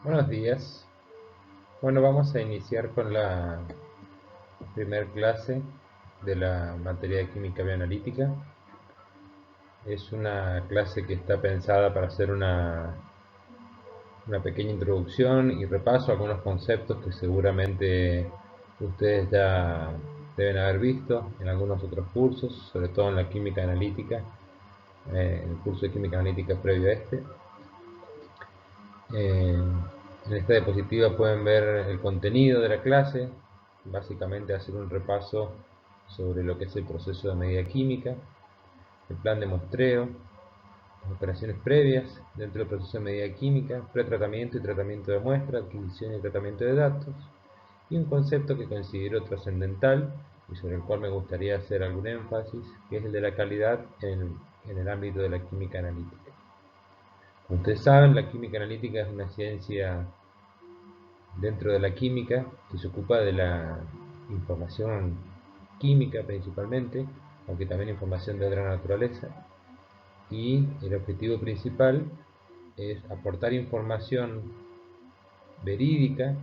Buenos días. Bueno, vamos a iniciar con la primer clase de la materia de química bioanalítica. Es una clase que está pensada para hacer una pequeña introducción y repaso a algunos conceptos que seguramente ustedes ya deben haber visto en algunos otros cursos, sobre todo en la química analítica, el curso de química analítica previo a este. En esta diapositiva pueden ver el contenido de la clase, básicamente hacer un repaso sobre lo que es el proceso de medida química, el plan de muestreo, las operaciones previas dentro del proceso de medida química, pretratamiento y tratamiento de muestra, adquisición y tratamiento de datos, y un concepto que considero trascendental y sobre el cual me gustaría hacer algún énfasis, que es el de la calidad en el ámbito de la química analítica. Como ustedes saben, la química analítica es una ciencia dentro de la química que se ocupa de la información química principalmente, aunque también información de otra naturaleza, y el objetivo principal es aportar información verídica,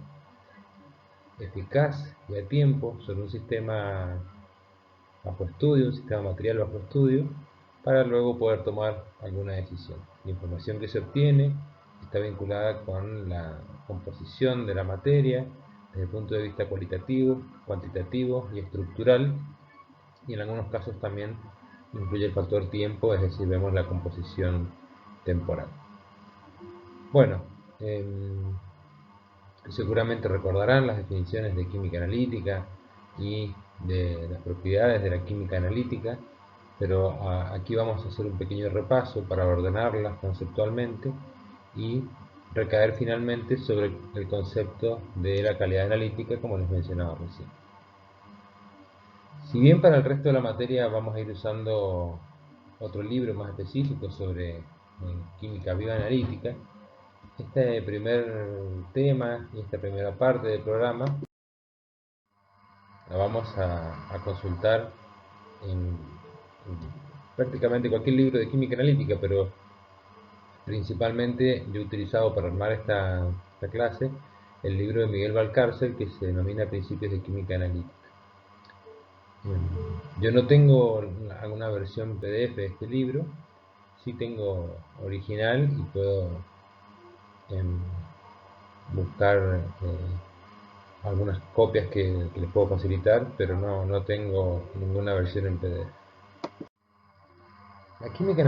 eficaz y a tiempo sobre un sistema bajo estudio, un sistema material bajo estudio, para luego poder tomar alguna decisión. La información que se obtiene está vinculada con la composición de la materia desde el punto de vista cualitativo, cuantitativo y estructural, y en algunos casos también incluye el factor tiempo, es decir, vemos la composición temporal. Bueno, seguramente recordarán las definiciones de química analítica y de las propiedades de la química analítica, pero aquí vamos a hacer un pequeño repaso para ordenarlas conceptualmente y recaer finalmente sobre el concepto de la calidad analítica, como les mencionaba recién. Si bien para el resto de la materia vamos a ir usando otro libro más específico sobre química bioanalítica, este primer tema y esta primera parte del programa la vamos a consultar en prácticamente cualquier libro de química analítica, pero principalmente yo he utilizado para armar esta clase el libro de Miguel Valcárcel que se denomina Principios de Química Analítica. Yo no tengo alguna versión PDF de este libro, sí tengo original y puedo em, buscar algunas copias que les puedo facilitar, pero no tengo ninguna versión en PDF. La química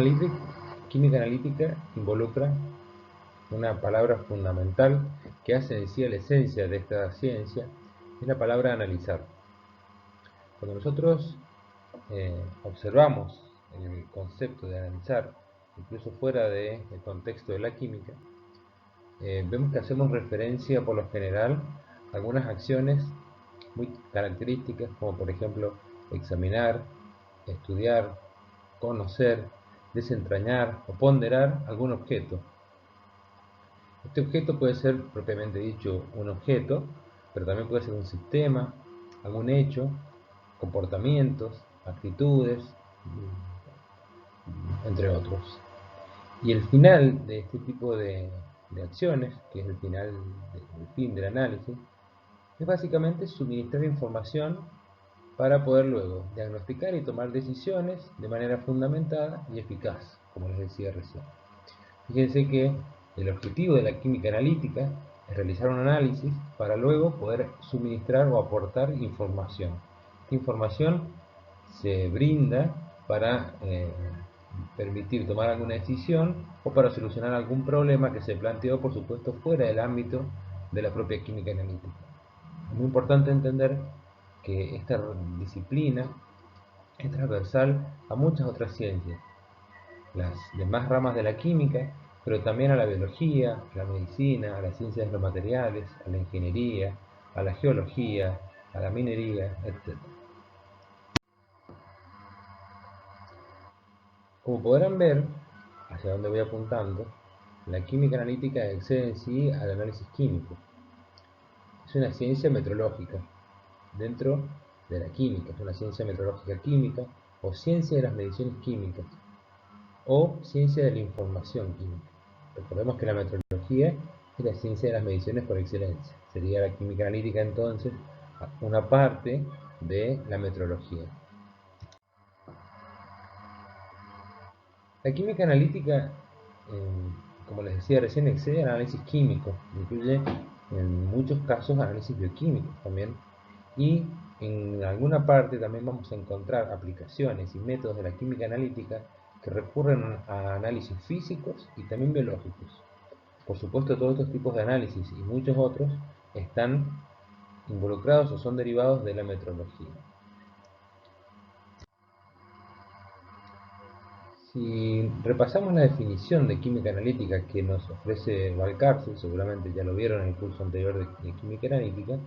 analítica involucra una palabra fundamental que hace en sí a la esencia de esta ciencia, es la palabra analizar. Cuando nosotros observamos el concepto de analizar, incluso fuera del contexto de la química, vemos que hacemos referencia por lo general a algunas acciones muy características, como por ejemplo examinar, estudiar, conocer, desentrañar o ponderar algún objeto. Este objeto puede ser propiamente dicho un objeto, pero también puede ser un sistema, algún hecho, comportamientos, actitudes, entre otros. Y el final de este tipo de acciones, que es el final, el fin del análisis, es básicamente suministrar información para poder luego diagnosticar y tomar decisiones de manera fundamentada y eficaz, como les decía recién. Fíjense que el objetivo de la química analítica es realizar un análisis para luego poder suministrar o aportar información. Esta información se brinda para permitir tomar alguna decisión o para solucionar algún problema que se planteó, por supuesto, fuera del ámbito de la propia química analítica. Es muy importante entender que esta disciplina es transversal a muchas otras ciencias, las demás ramas de la química, pero también a la biología, a la medicina, a las ciencias de los materiales, a la ingeniería, a la geología, a la minería, etc. Como podrán ver, hacia donde voy apuntando, la química analítica excede en sí al análisis químico. Es una ciencia metrológica dentro de la química, es una ciencia metrológica química o ciencia de las mediciones químicas o ciencia de la información química. Recordemos que la metrología es la ciencia de las mediciones por excelencia. Sería la química analítica entonces una parte de la metrología. La química analítica, como les decía recién, excede al análisis químico, incluye en muchos casos análisis bioquímicos también, y en alguna parte también vamos a encontrar aplicaciones y métodos de la química analítica que recurren a análisis físicos y también biológicos. Por supuesto, todos estos tipos de análisis y muchos otros están involucrados o son derivados de la metrología. Si repasamos la definición de química analítica que nos ofrece Valcárcel, seguramente ya lo vieron en el curso anterior de química analítica,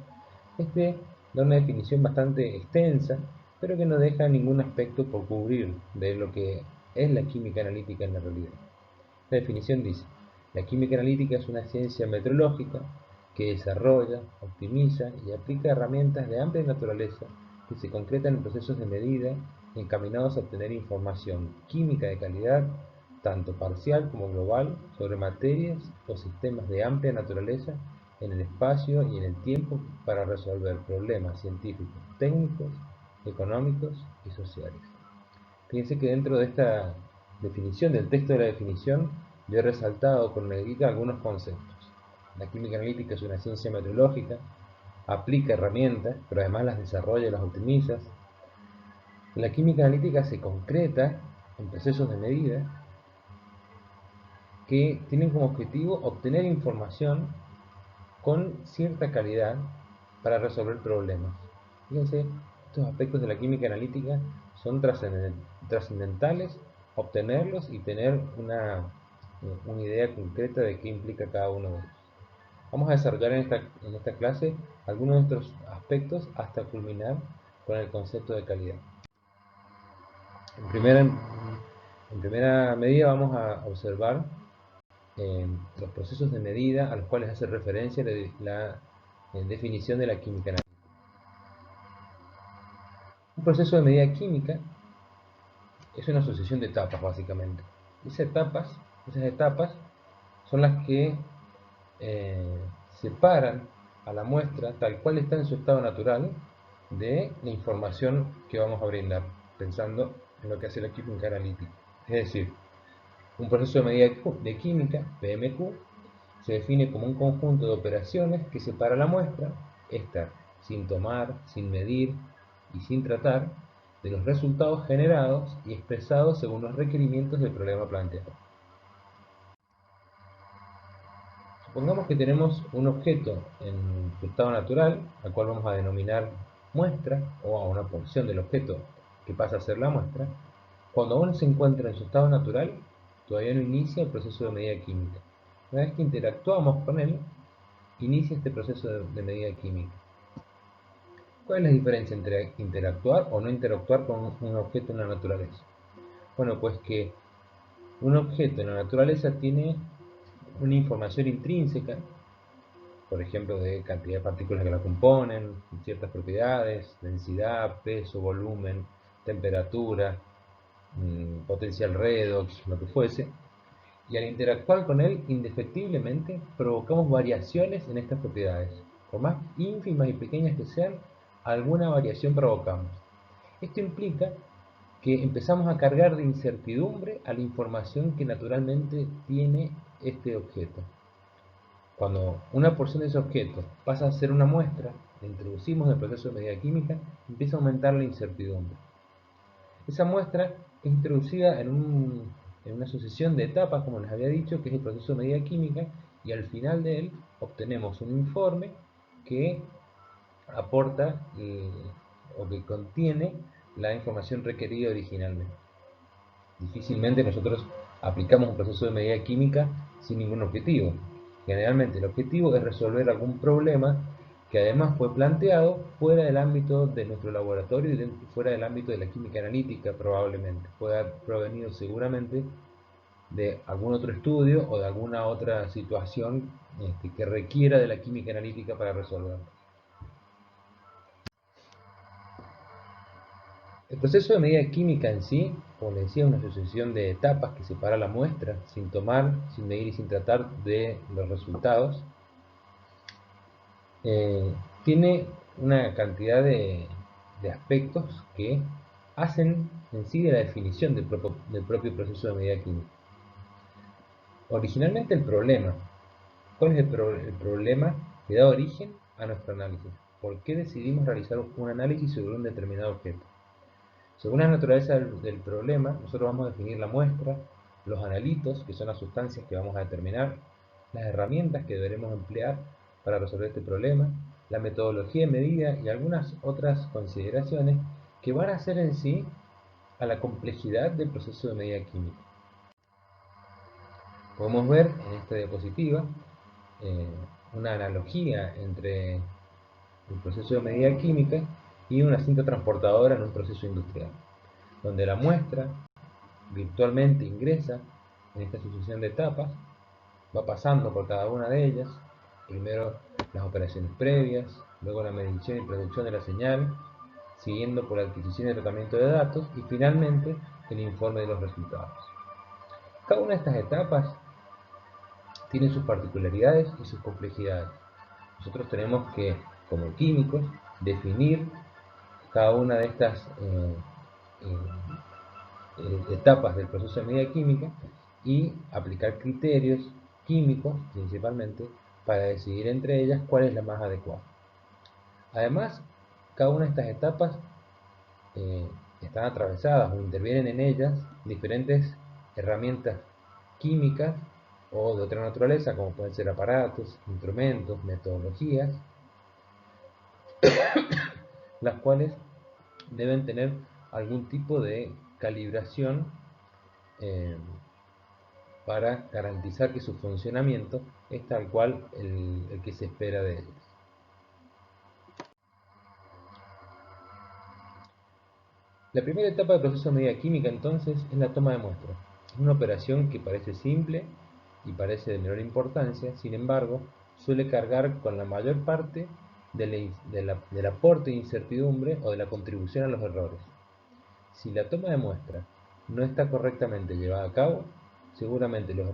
este da una definición bastante extensa, pero que no deja ningún aspecto por cubrir de lo que es la química analítica en la realidad. La definición dice: la química analítica es una ciencia metrológica que desarrolla, optimiza y aplica herramientas de amplia naturaleza que se concretan en procesos de medida encaminados a obtener información química de calidad, tanto parcial como global, sobre materias o sistemas de amplia naturaleza en el espacio y en el tiempo para resolver problemas científicos, técnicos, económicos y sociales. Fíjense que dentro de esta definición, del texto de la definición, yo he resaltado con negrita algunos conceptos. La química analítica es una ciencia metrológica, aplica herramientas, pero además las desarrolla y las optimiza. La química analítica se concreta en procesos de medida que tienen como objetivo obtener información con cierta calidad para resolver problemas. Fíjense, estos aspectos de la química analítica son trascendentales, obtenerlos y tener una idea concreta de qué implica cada uno de ellos. Vamos a desarrollar en esta clase algunos de estos aspectos hasta culminar con el concepto de calidad. En primera medida vamos a observar los procesos de medida a los cuales hace referencia la definición de la química analítica. Un proceso de medida química es una sucesión de etapas, básicamente. Esas etapas son las que separan a la muestra, tal cual está en su estado natural, de la información que vamos a brindar, pensando en lo que hace la química analítica. Es decir, un proceso de medida de química, PMQ, se define como un conjunto de operaciones que separa la muestra, esta sin tomar, sin medir y sin tratar, de los resultados generados y expresados según los requerimientos del problema planteado. Supongamos que tenemos un objeto en su estado natural, al cual vamos a denominar muestra, o a una porción del objeto que pasa a ser la muestra. Cuando aún se encuentra en su estado natural, todavía no inicia el proceso de medida química. Una vez que interactuamos con él, inicia este proceso de medida química. ¿Cuál es la diferencia entre interactuar o no interactuar con un objeto en la naturaleza? Bueno, pues que un objeto en la naturaleza tiene una información intrínseca, por ejemplo, de cantidad de partículas que la componen, ciertas propiedades, densidad, peso, volumen, temperatura, potencial redox, lo que fuese, y al interactuar con él, indefectiblemente provocamos variaciones en estas propiedades. Por más ínfimas y pequeñas que sean, alguna variación provocamos. Esto implica que empezamos a cargar de incertidumbre a la información que naturalmente tiene este objeto. Cuando una porción de ese objeto pasa a ser una muestra, la introducimos en el proceso de medida química, empieza a aumentar la incertidumbre. Esa muestra es introducida en una sucesión de etapas, como les había dicho, que es el proceso de medida química, y al final de él obtenemos un informe que aporta o que contiene la información requerida originalmente. Difícilmente nosotros aplicamos un proceso de medida química sin ningún objetivo. Generalmente el objetivo es resolver algún problema que además fue planteado fuera del ámbito de nuestro laboratorio y fuera del ámbito de la química analítica probablemente. Puede haber provenido seguramente de algún otro estudio o de alguna otra situación que requiera de la química analítica para resolverlo. El proceso de medida química en sí, como les decía, es una sucesión de etapas que separa la muestra sin tomar, sin medir y sin tratar de los resultados. Tiene una cantidad de aspectos que hacen en sí de la definición del propio proceso de medida química. Originalmente el problema. ¿Cuál es el problema que da origen a nuestro análisis? ¿Por qué decidimos realizar un análisis sobre un determinado objeto? Según la naturaleza del problema, nosotros vamos a definir la muestra, los analitos, que son las sustancias que vamos a determinar, las herramientas que deberemos emplear para resolver este problema, la metodología de medida y algunas otras consideraciones que van a hacer en sí a la complejidad del proceso de medida química. Podemos ver en esta diapositiva eh, una analogía entre el proceso de medida química y una cinta transportadora en un proceso industrial, donde la muestra virtualmente ingresa en esta sucesión de etapas, va pasando por cada una de ellas, primero las operaciones previas, luego la medición y producción de la señal, siguiendo por la adquisición y tratamiento de datos y finalmente el informe de los resultados. Cada una de estas etapas tiene sus particularidades y sus complejidades. Nosotros tenemos que, como químicos, definir cada una de estas etapas del proceso de medida química y aplicar criterios químicos principalmente para decidir entre ellas cuál es la más adecuada. Además, cada una de estas etapas eh, están atravesadas o intervienen en ellas diferentes herramientas químicas o de otra naturaleza, como pueden ser aparatos, instrumentos, metodologías, las cuales deben tener algún tipo de calibración eh, para garantizar que su funcionamiento es tal cual el que se espera de ellos. La primera etapa del proceso de medida química entonces es la toma de muestras. Es una operación que parece simple y parece de menor importancia, sin embargo, suele cargar con la mayor parte del aporte de incertidumbre o de la contribución a los errores. Si la toma de muestra no está correctamente llevada a cabo, seguramente los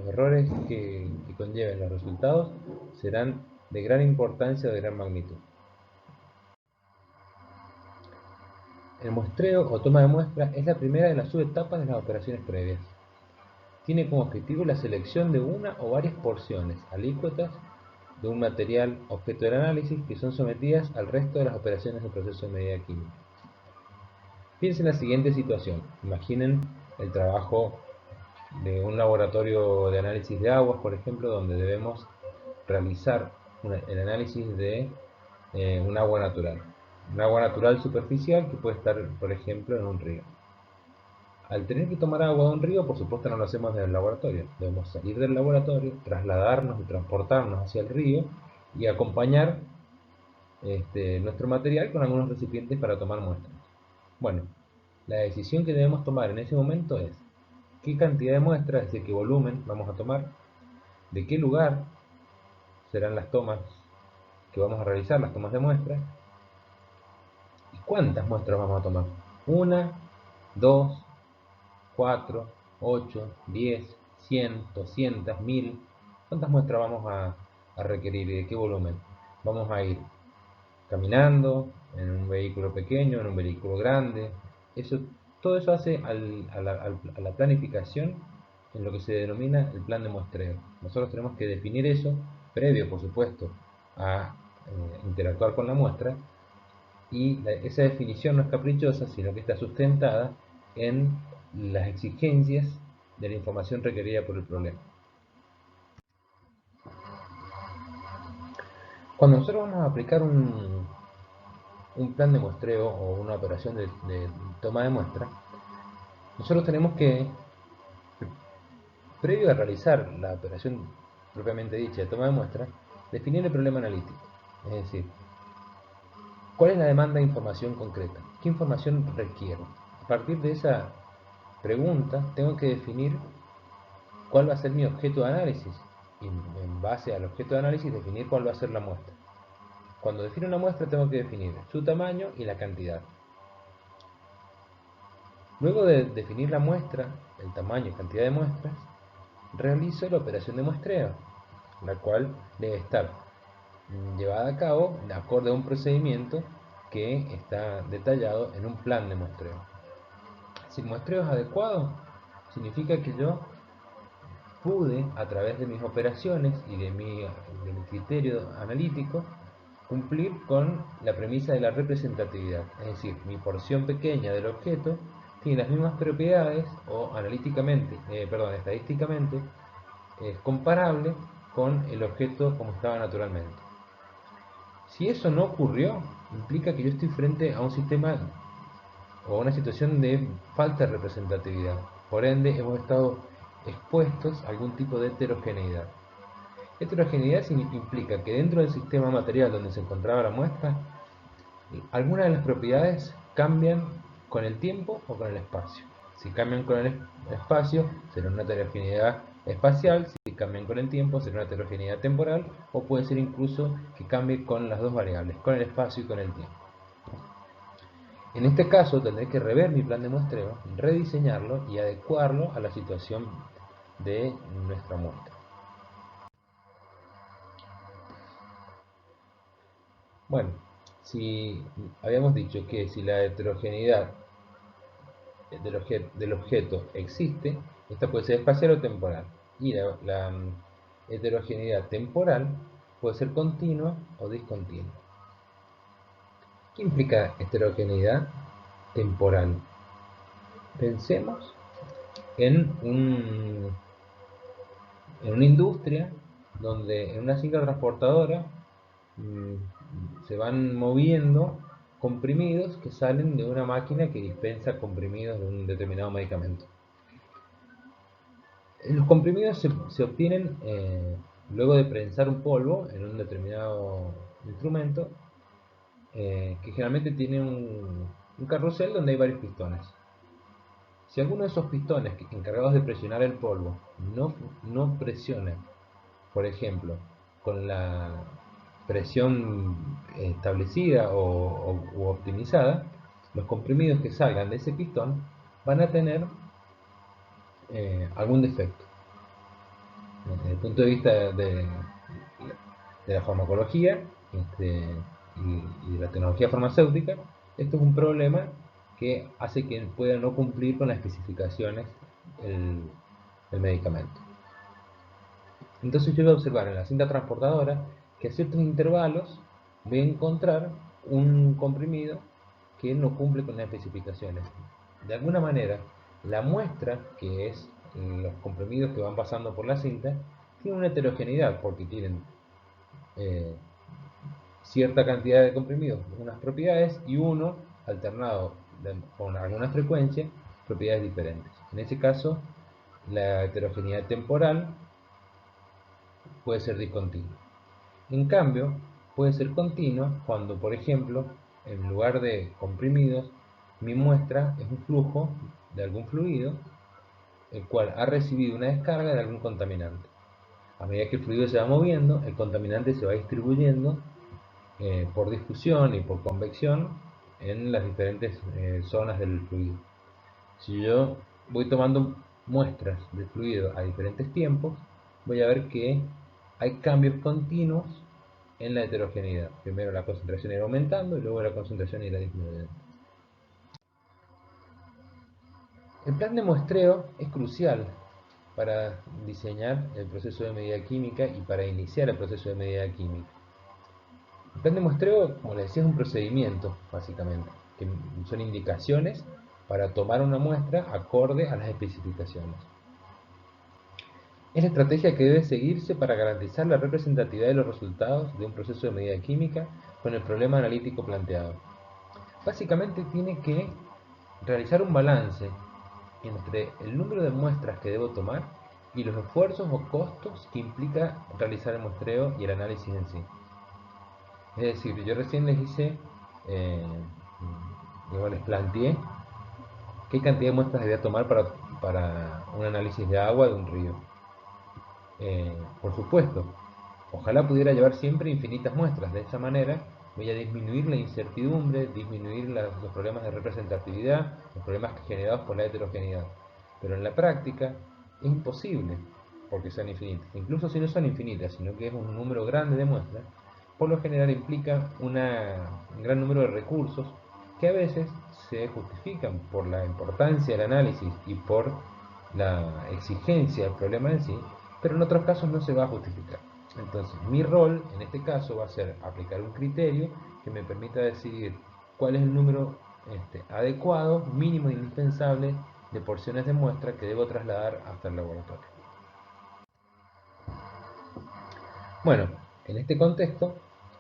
errores que conlleven los resultados serán de gran importancia o de gran magnitud. El muestreo o toma de muestra es la primera de las subetapas de las operaciones previas. Tiene como objetivo la selección de una o varias porciones alícuotas de un material objeto del análisis que son sometidas al resto de las operaciones del proceso de medida química. Piensen en la siguiente situación. Imaginen el trabajo de un laboratorio de análisis de aguas, por ejemplo, donde debemos realizar el análisis de un agua natural. Un agua natural superficial que puede estar, por ejemplo, en un río. Al tener que tomar agua de un río, por supuesto no lo hacemos desde el laboratorio. Debemos salir del laboratorio, trasladarnos y transportarnos hacia el río y acompañar nuestro material con algunos recipientes para tomar muestras. Bueno, la decisión que debemos tomar en ese momento es qué cantidad de muestras, es decir, qué volumen vamos a tomar, de qué lugar serán las tomas que vamos a realizar, las tomas de muestras, y cuántas muestras vamos a tomar. Una, dos, 4, 8, 10, 100, 200, 1000. ¿Cuántas muestras vamos a requerir y de qué volumen? Vamos a ir caminando, en un vehículo pequeño, en un vehículo grande. Todo eso hace a la planificación en lo que se denomina el plan de muestreo. Nosotros tenemos que definir eso, previo por supuesto a interactuar con la muestra, y esa definición no es caprichosa, sino que está sustentada en las exigencias de la información requerida por el problema. Cuando nosotros vamos a aplicar un plan de muestreo o una operación de toma de muestra, nosotros tenemos que, previo a realizar la operación propiamente dicha de toma de muestra, definir el problema analítico. Es decir, ¿cuál es la demanda de información concreta? ¿Qué información requiero? A partir de esa pregunta, tengo que definir cuál va a ser mi objeto de análisis y en base al objeto de análisis definir cuál va a ser la muestra. cuando defino una muestra tengo que definir su tamaño y la cantidad. Luego de definir la muestra, el tamaño y cantidad de muestras, realizo la operación de muestreo, la cual debe estar llevada a cabo de acuerdo a un procedimiento que está detallado en un plan de muestreo. Si el muestreo es adecuado, significa que yo pude, a través de mis operaciones y de mi criterio analítico, cumplir con la premisa de la representatividad. Es decir, mi porción pequeña del objeto tiene las mismas propiedades o estadísticamente es comparable con el objeto como estaba naturalmente. Si eso no ocurrió, implica que yo estoy frente a un sistema o a una situación de falta de representatividad. Por ende, hemos estado expuestos a algún tipo de heterogeneidad. Heterogeneidad implica que dentro del sistema material donde se encontraba la muestra, algunas de las propiedades cambian con el tiempo o con el espacio. Si cambian con el espacio, será una heterogeneidad espacial; si cambian con el tiempo, será una heterogeneidad temporal, o puede ser incluso que cambie con las dos variables, con el espacio y con el tiempo. En este caso tendré que rever mi plan de muestreo, rediseñarlo y adecuarlo a la situación de nuestra muestra. Bueno, si habíamos dicho que si la heterogeneidad del objeto existe, esta puede ser espacial o temporal. Y la heterogeneidad temporal puede ser continua o discontinua. ¿Qué implica heterogeneidad temporal? Pensemos en una industria donde en una cinta transportadora se van moviendo comprimidos que salen de una máquina que dispensa comprimidos de un determinado medicamento. Los comprimidos se obtienen luego de prensar un polvo en un determinado instrumento que generalmente tiene un carrusel donde hay varios pistones. Si alguno de esos pistones encargados de presionar el polvo no presiona, por ejemplo, con la presión establecida u optimizada, los comprimidos que salgan de ese pistón van a tener algún defecto. Desde el punto de vista de la farmacología y de la tecnología farmacéutica, esto es un problema que hace que pueda no cumplir con las especificaciones el medicamento. Entonces yo voy a observar en la cinta transportadora que a ciertos intervalos voy a encontrar un comprimido que no cumple con las especificaciones. De alguna manera, la muestra, que es los comprimidos que van pasando por la cinta, tiene una heterogeneidad porque tienen cierta cantidad de comprimidos, unas propiedades, y uno alternado con alguna frecuencia, propiedades diferentes. En ese caso, la heterogeneidad temporal puede ser discontinua. En cambio, puede ser continua cuando, por ejemplo, en lugar de comprimidos, mi muestra es un flujo de algún fluido, el cual ha recibido una descarga de algún contaminante. A medida que el fluido se va moviendo, el contaminante se va distribuyendo por difusión y por convección en las diferentes zonas del fluido. Si yo voy tomando muestras de fluido a diferentes tiempos, voy a ver que hay cambios continuos en la heterogeneidad. Primero la concentración irá aumentando y luego la concentración irá disminuyendo. El plan de muestreo es crucial para diseñar el proceso de medida química y para iniciar el proceso de medida química. El plan de muestreo, como les decía, es un procedimiento, básicamente, que son indicaciones para tomar una muestra acorde a las especificaciones. Es la estrategia que debe seguirse para garantizar la representatividad de los resultados de un proceso de medida química con el problema analítico planteado. Básicamente tiene que realizar un balance entre el número de muestras que debo tomar y los esfuerzos o costos que implica realizar el muestreo y el análisis en sí. Es decir, yo recién les hice, les planteé qué cantidad de muestras debía tomar para un análisis de agua de un río. Por supuesto, Ojalá pudiera llevar siempre infinitas muestras. De esa manera voy a disminuir la incertidumbre, disminuir los problemas de representatividad, los problemas generados por la heterogeneidad. Pero en la práctica es imposible porque sean infinitas. Incluso si no son infinitas, sino que es un número grande de muestras, por lo general implica un gran número de recursos que a veces se justifican por la importancia del análisis y por la exigencia del problema en sí, pero en otros casos no se va a justificar. Entonces, mi rol en este caso va a ser aplicar un criterio que me permita decidir cuál es el número adecuado, mínimo e indispensable de porciones de muestra que debo trasladar hasta el laboratorio. Bueno, en este contexto,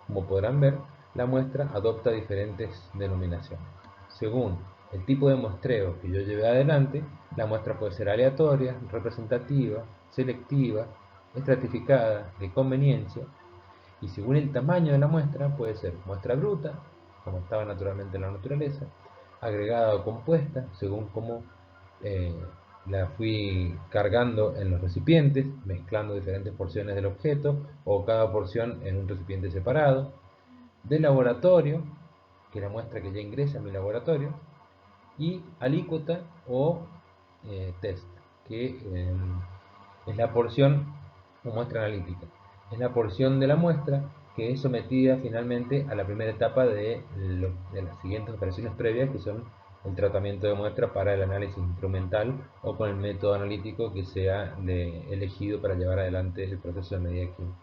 como podrán ver, la muestra adopta diferentes denominaciones. Según el tipo de muestreo que yo lleve adelante, la muestra puede ser aleatoria, representativa, selectiva, estratificada, de conveniencia, y según el tamaño de la muestra puede ser muestra bruta, como estaba naturalmente en la naturaleza, agregada o compuesta, según cómo eh, la fui cargando en los recipientes, mezclando diferentes porciones del objeto o cada porción en un recipiente separado, de laboratorio, que es la muestra que ya ingresa en mi laboratorio, y alícuota o test, que es la porción o muestra analítica. Es la porción de la muestra que es sometida finalmente a la primera etapa de las siguientes operaciones previas, que son el tratamiento de muestra para el análisis instrumental o con el método analítico que sea elegido para llevar adelante el proceso de medida química.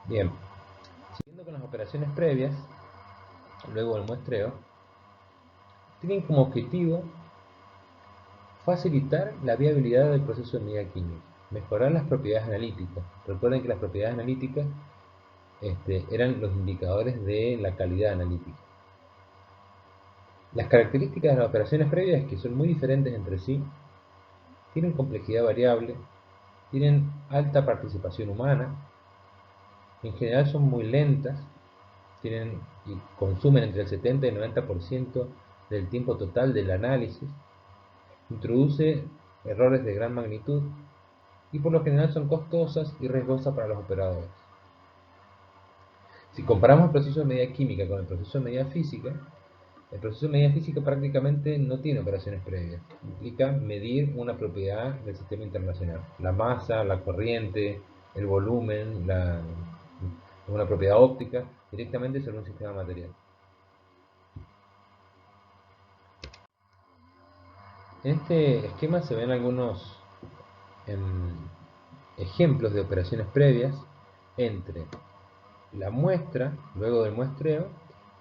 Bien, siguiendo con las operaciones previas, luego del muestreo, tienen como objetivo facilitar la viabilidad del proceso de medida química, mejorar las propiedades analíticas. Recuerden que las propiedades analíticas eran los indicadores de la calidad analítica. Las características de las operaciones previas, que son muy diferentes entre sí, tienen complejidad variable, tienen alta participación humana, en general son muy lentas, tienen y consumen entre el 70 y el 90% del tiempo total del análisis, introduce errores de gran magnitud y por lo general son costosas y riesgosas para los operadores. Si comparamos el proceso de medida química con el proceso de medida física, el proceso de medida física prácticamente no tiene operaciones previas. Implica medir una propiedad del sistema internacional. La masa, la corriente, el volumen, una propiedad óptica, directamente sobre un sistema material. En este esquema se ven algunos ejemplos de operaciones previas entre la muestra, luego del muestreo,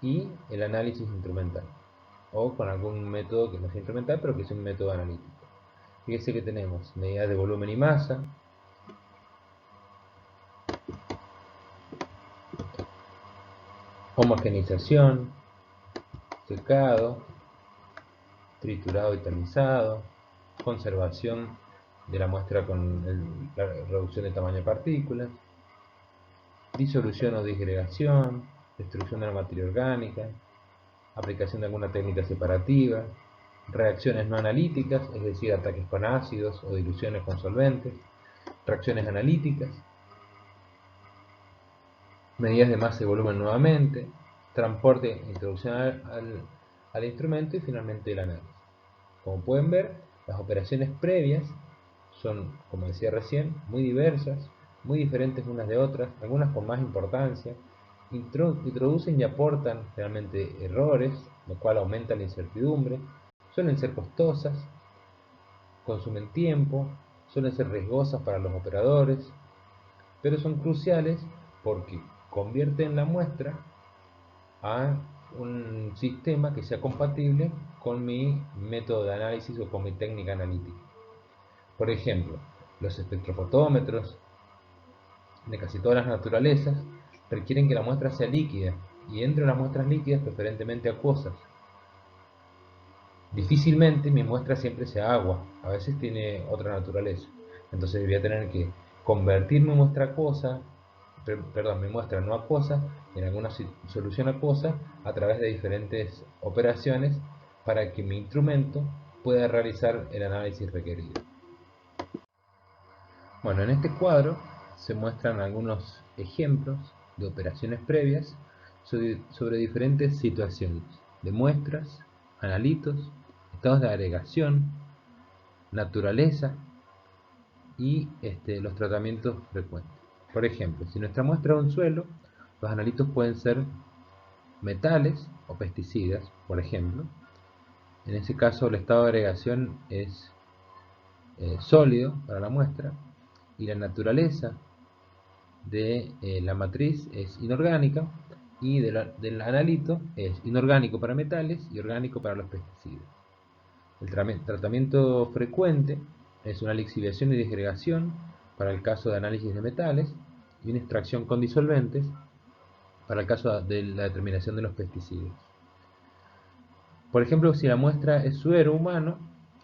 y el análisis instrumental, o con algún método que no sea instrumental, pero que sea un método analítico. Fíjense que tenemos medidas de volumen y masa, homogeneización, secado, triturado y tamizado, conservación de la muestra con la reducción de tamaño de partículas, disolución o disgregación, destrucción de la materia orgánica, aplicación de alguna técnica separativa, reacciones no analíticas, es decir, ataques con ácidos o diluciones con solventes, reacciones analíticas, medidas de masa y volumen nuevamente, transporte e introducción al instrumento y finalmente el análisis. Como pueden ver, las operaciones previas son, como decía recién, muy diversas, muy diferentes unas de otras, algunas con más importancia, introducen y aportan realmente errores, lo cual aumenta la incertidumbre, suelen ser costosas, consumen tiempo, suelen ser riesgosas para los operadores, pero son cruciales porque convierten la muestra a un sistema que sea compatible con mi método de análisis o con mi técnica analítica. Por ejemplo, los espectrofotómetros de casi todas las naturalezas requieren que la muestra sea líquida y entre las muestras líquidas preferentemente acuosas. Difícilmente mi muestra siempre sea agua, a veces tiene otra naturaleza. Entonces voy a tener que convertir mi muestra acuosa, mi muestra no acuosa en alguna solución acuosa a través de diferentes operaciones para que mi instrumento pueda realizar el análisis requerido. Bueno, en este cuadro se muestran algunos ejemplos de operaciones previas sobre diferentes situaciones de muestras, analitos, estados de agregación, naturaleza y los tratamientos frecuentes. Por ejemplo, si nuestra muestra es un suelo, los analitos pueden ser metales o pesticidas, por ejemplo. En ese caso, el estado de agregación es sólido para la muestra y la naturaleza de la matriz es inorgánica y del analito es inorgánico para metales y orgánico para los pesticidas. El tratamiento frecuente es una lixiviación y disgregación para el caso de análisis de metales y una extracción con disolventes para el caso de la determinación de los pesticidas. Por ejemplo, si la muestra es suero humano,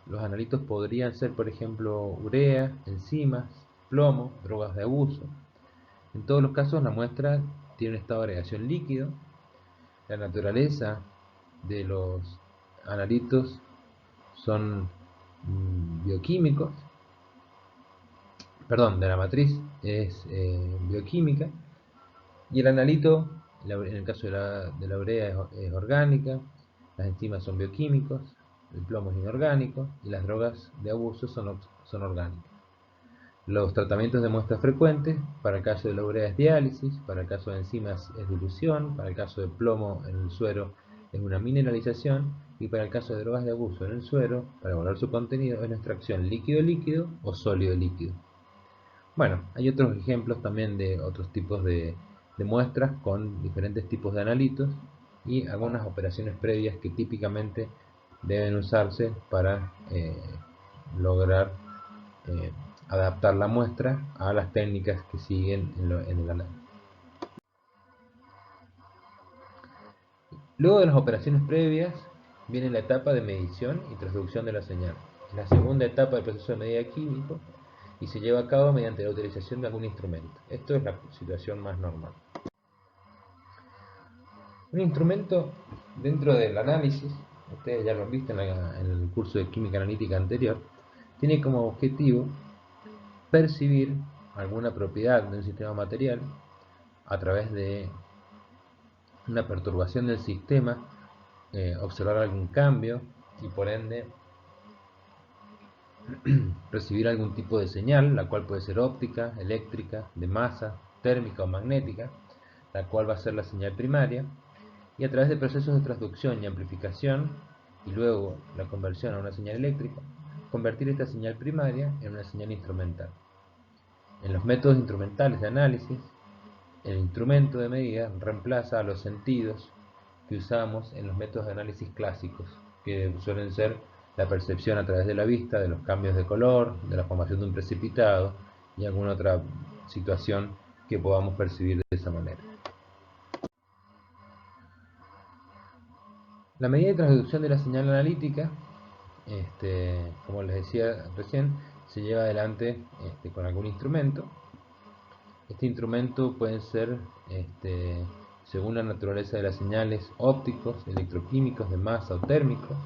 los analitos podrían ser, por ejemplo, urea, enzimas, plomo, drogas de abuso. En todos los casos, la muestra tiene un estado de agregación líquido. La naturaleza de los analitos son bioquímicos, perdón, de la matriz es bioquímica, y el analito, en el caso de la urea, es orgánica, las enzimas son bioquímicos, el plomo es inorgánico y las drogas de abuso son orgánicas. Los tratamientos de muestras frecuentes, para el caso de la urea es diálisis, para el caso de enzimas es dilución, para el caso de plomo en el suero es una mineralización y para el caso de drogas de abuso en el suero, para evaluar su contenido, es una extracción líquido-líquido o sólido-líquido. Bueno, hay otros ejemplos también de otros tipos de muestras con diferentes tipos de analitos y algunas operaciones previas que típicamente deben usarse para lograr eh, adaptar la muestra a las técnicas que siguen en el análisis. Luego de las operaciones previas viene la etapa de medición y transducción de la señal. Es la segunda etapa del proceso de medida químico y se lleva a cabo mediante la utilización de algún instrumento. Esto es la situación más normal. Un instrumento dentro del análisis, ustedes ya lo han visto en el curso de química analítica anterior, tiene como objetivo percibir alguna propiedad de un sistema material a través de una perturbación del sistema, observar algún cambio y por ende recibir algún tipo de señal, la cual puede ser óptica, eléctrica, de masa, térmica o magnética, la cual va a ser la señal primaria, y a través de procesos de transducción y amplificación, y luego la conversión a una señal eléctrica, convertir esta señal primaria en una señal instrumental. En los métodos instrumentales de análisis, el instrumento de medida reemplaza a los sentidos que usamos en los métodos de análisis clásicos, que suelen ser la percepción a través de la vista, de los cambios de color, de la formación de un precipitado y alguna otra situación que podamos percibir de esa manera. La medida de transducción de la señal analítica, como les decía recién, se lleva adelante con algún instrumento. Este instrumento pueden ser, según la naturaleza de las señales, ópticos, electroquímicos, de masa o térmicos.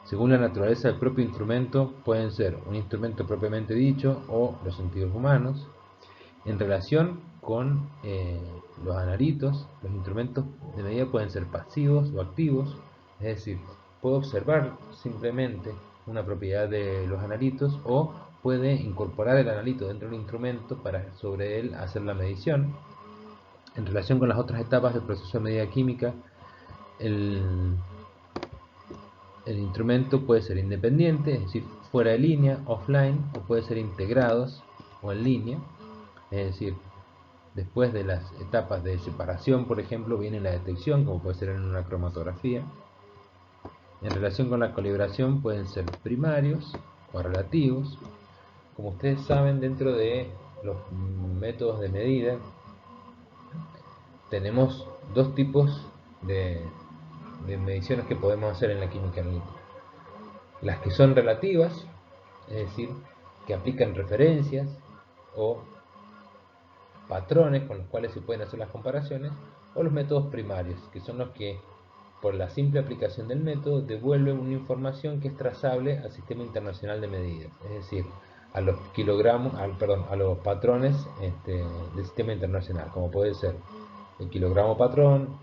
Según la naturaleza del propio instrumento, pueden ser un instrumento propiamente dicho o los sentidos humanos. En relación con los analitos, los instrumentos de medida pueden ser pasivos o activos, es decir, puedo observar simplemente una propiedad de los analitos o puede incorporar el analito dentro del instrumento para sobre él hacer la medición. En relación con las otras etapas del proceso de medida química, el instrumento puede ser independiente, es decir, fuera de línea, offline, o puede ser integrados o en línea, es decir, después de las etapas de separación, por ejemplo, viene la detección, como puede ser en una cromatografía. En relación con la calibración pueden ser primarios o relativos. Como ustedes saben, dentro de los métodos de medida tenemos dos tipos de mediciones que podemos hacer en la química analítica. Las que son relativas, es decir, que aplican referencias o patrones con los cuales se pueden hacer las comparaciones, o los métodos primarios, que son los que, por la simple aplicación del método, devuelven una información que es trazable al Sistema Internacional de Medidas. Es decir, a los kilogramos, a los patrones del sistema internacional, como puede ser el kilogramo patrón,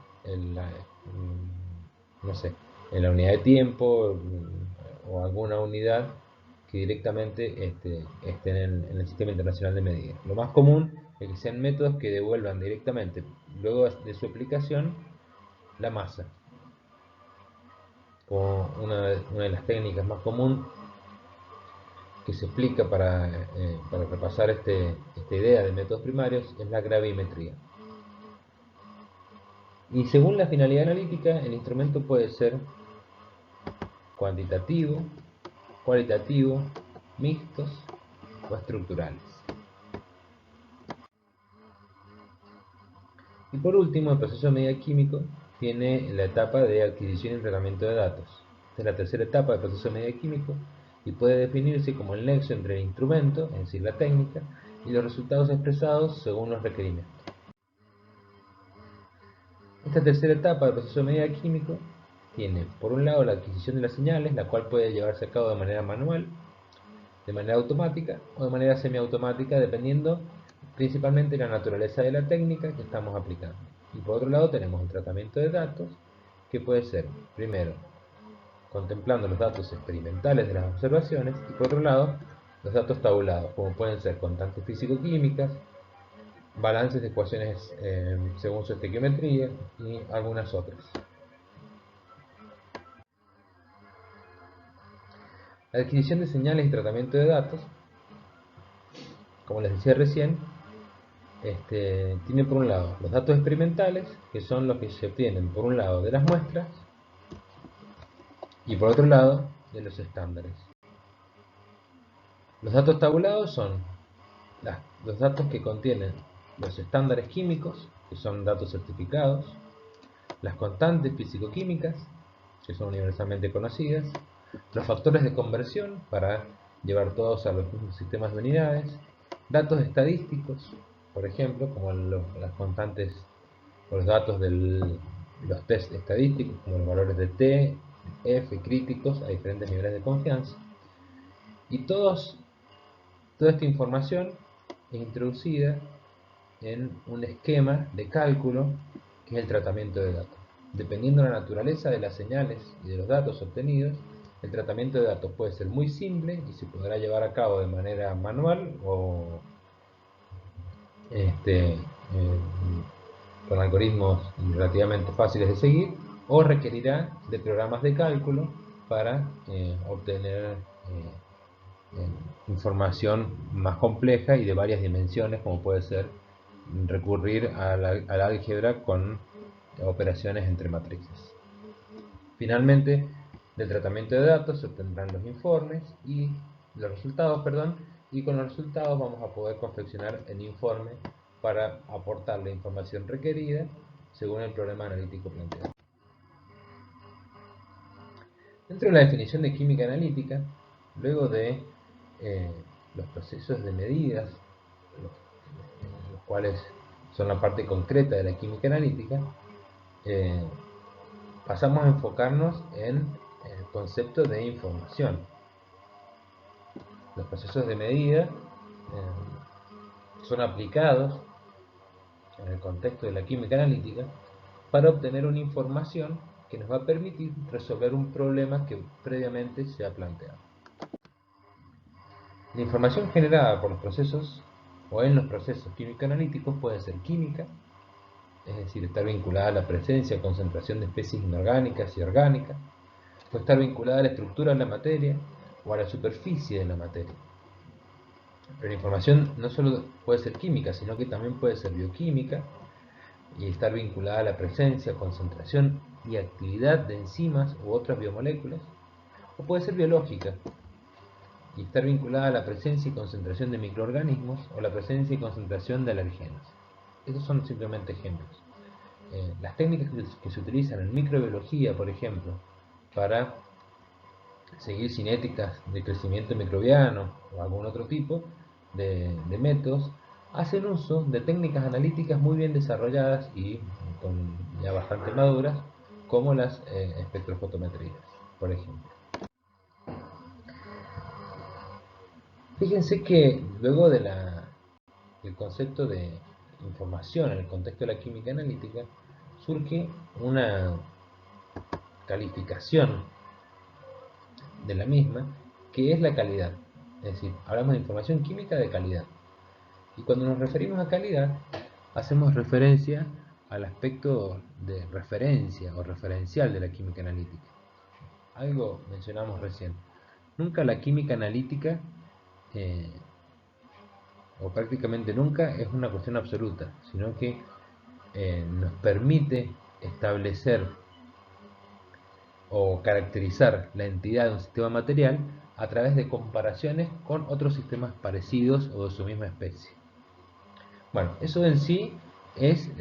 no sé, en la unidad de tiempo o alguna unidad que directamente estén en el sistema internacional de medida. Lo más común es que sean métodos que devuelvan directamente, luego de su aplicación, la masa. Como una de las técnicas más comunes que se explica para repasar esta idea de métodos primarios es la gravimetría. Y según la finalidad analítica, el instrumento puede ser cuantitativo, cualitativo, mixtos o estructurales. Y por último, el proceso de medida químico tiene la etapa de adquisición y tratamiento de datos. Esta es la tercera etapa del proceso de medida químico y puede definirse como el nexo entre el instrumento, es decir, la técnica, y los resultados expresados según los requerimientos. Esta tercera etapa del proceso de medida químico tiene, por un lado, la adquisición de las señales, la cual puede llevarse a cabo de manera manual, de manera automática o de manera semiautomática, dependiendo principalmente de la naturaleza de la técnica que estamos aplicando. Y por otro lado tenemos el tratamiento de datos, que puede ser, primero, contemplando los datos experimentales de las observaciones, y por otro lado, los datos tabulados, como pueden ser constantes físico-químicas, balances de ecuaciones según su estequiometría y algunas otras. La adquisición de señales y tratamiento de datos, como les decía recién, tiene por un lado los datos experimentales, que son los que se obtienen por un lado de las muestras y por otro lado de los estándares. Los datos tabulados son los datos que contienen los estándares químicos, que son datos certificados, las constantes físico-químicas, que son universalmente conocidas, los factores de conversión para llevar todos a los mismos sistemas de unidades, datos estadísticos, por ejemplo, como las constantes o los datos de los test estadísticos, como los valores de T, F críticos a diferentes niveles de confianza. Y toda esta información es introducida en un esquema de cálculo que es el tratamiento de datos. Dependiendo de la naturaleza de las señales y de los datos obtenidos, el tratamiento de datos puede ser muy simple y se podrá llevar a cabo de manera manual o con algoritmos relativamente fáciles de seguir, o requerirá de programas de cálculo para obtener información más compleja y de varias dimensiones, como puede ser recurrir a la álgebra con operaciones entre matrices. Finalmente, del tratamiento de datos se obtendrán los informes y los resultados, y con los resultados vamos a poder confeccionar el informe para aportar la información requerida según el problema analítico planteado. Dentro de la definición de química analítica, luego de los procesos de medidas, los cuales son la parte concreta de la química analítica, pasamos a enfocarnos en el concepto de información. Los procesos de medida son aplicados en el contexto de la química analítica para obtener una información que nos va a permitir resolver un problema que previamente se ha planteado. La información generada por los procesos o en los procesos químico-analíticos puede ser química, es decir, estar vinculada a la presencia o concentración de especies inorgánicas y orgánicas, puede estar vinculada a la estructura de la materia o a la superficie de la materia. Pero la información no solo puede ser química, sino que también puede ser bioquímica y estar vinculada a la presencia, concentración y actividad de enzimas u otras biomoléculas, o puede ser biológica y estar vinculada a la presencia y concentración de microorganismos o la presencia y concentración de alergenos. Estos son simplemente ejemplos. Las técnicas que se utilizan en microbiología, por ejemplo, para seguir cinéticas de crecimiento microbiano o algún otro tipo de métodos, hacen uso de técnicas analíticas muy bien desarrolladas y ya bastante maduras, como las espectrofotometrías, por ejemplo. Fíjense que luego del concepto de información en el contexto de la química analítica, surge una calificación de la misma, que es la calidad. Es decir, hablamos de información química de calidad. Y cuando nos referimos a calidad, hacemos referencia al aspecto de referencia o referencial de la química analítica. Algo mencionamos recién. Nunca la química analítica, eh, o prácticamente nunca, es una cuestión absoluta, sino que nos permite establecer o caracterizar la entidad de un sistema material a través de comparaciones con otros sistemas parecidos o de su misma especie. Bueno, eso en sí es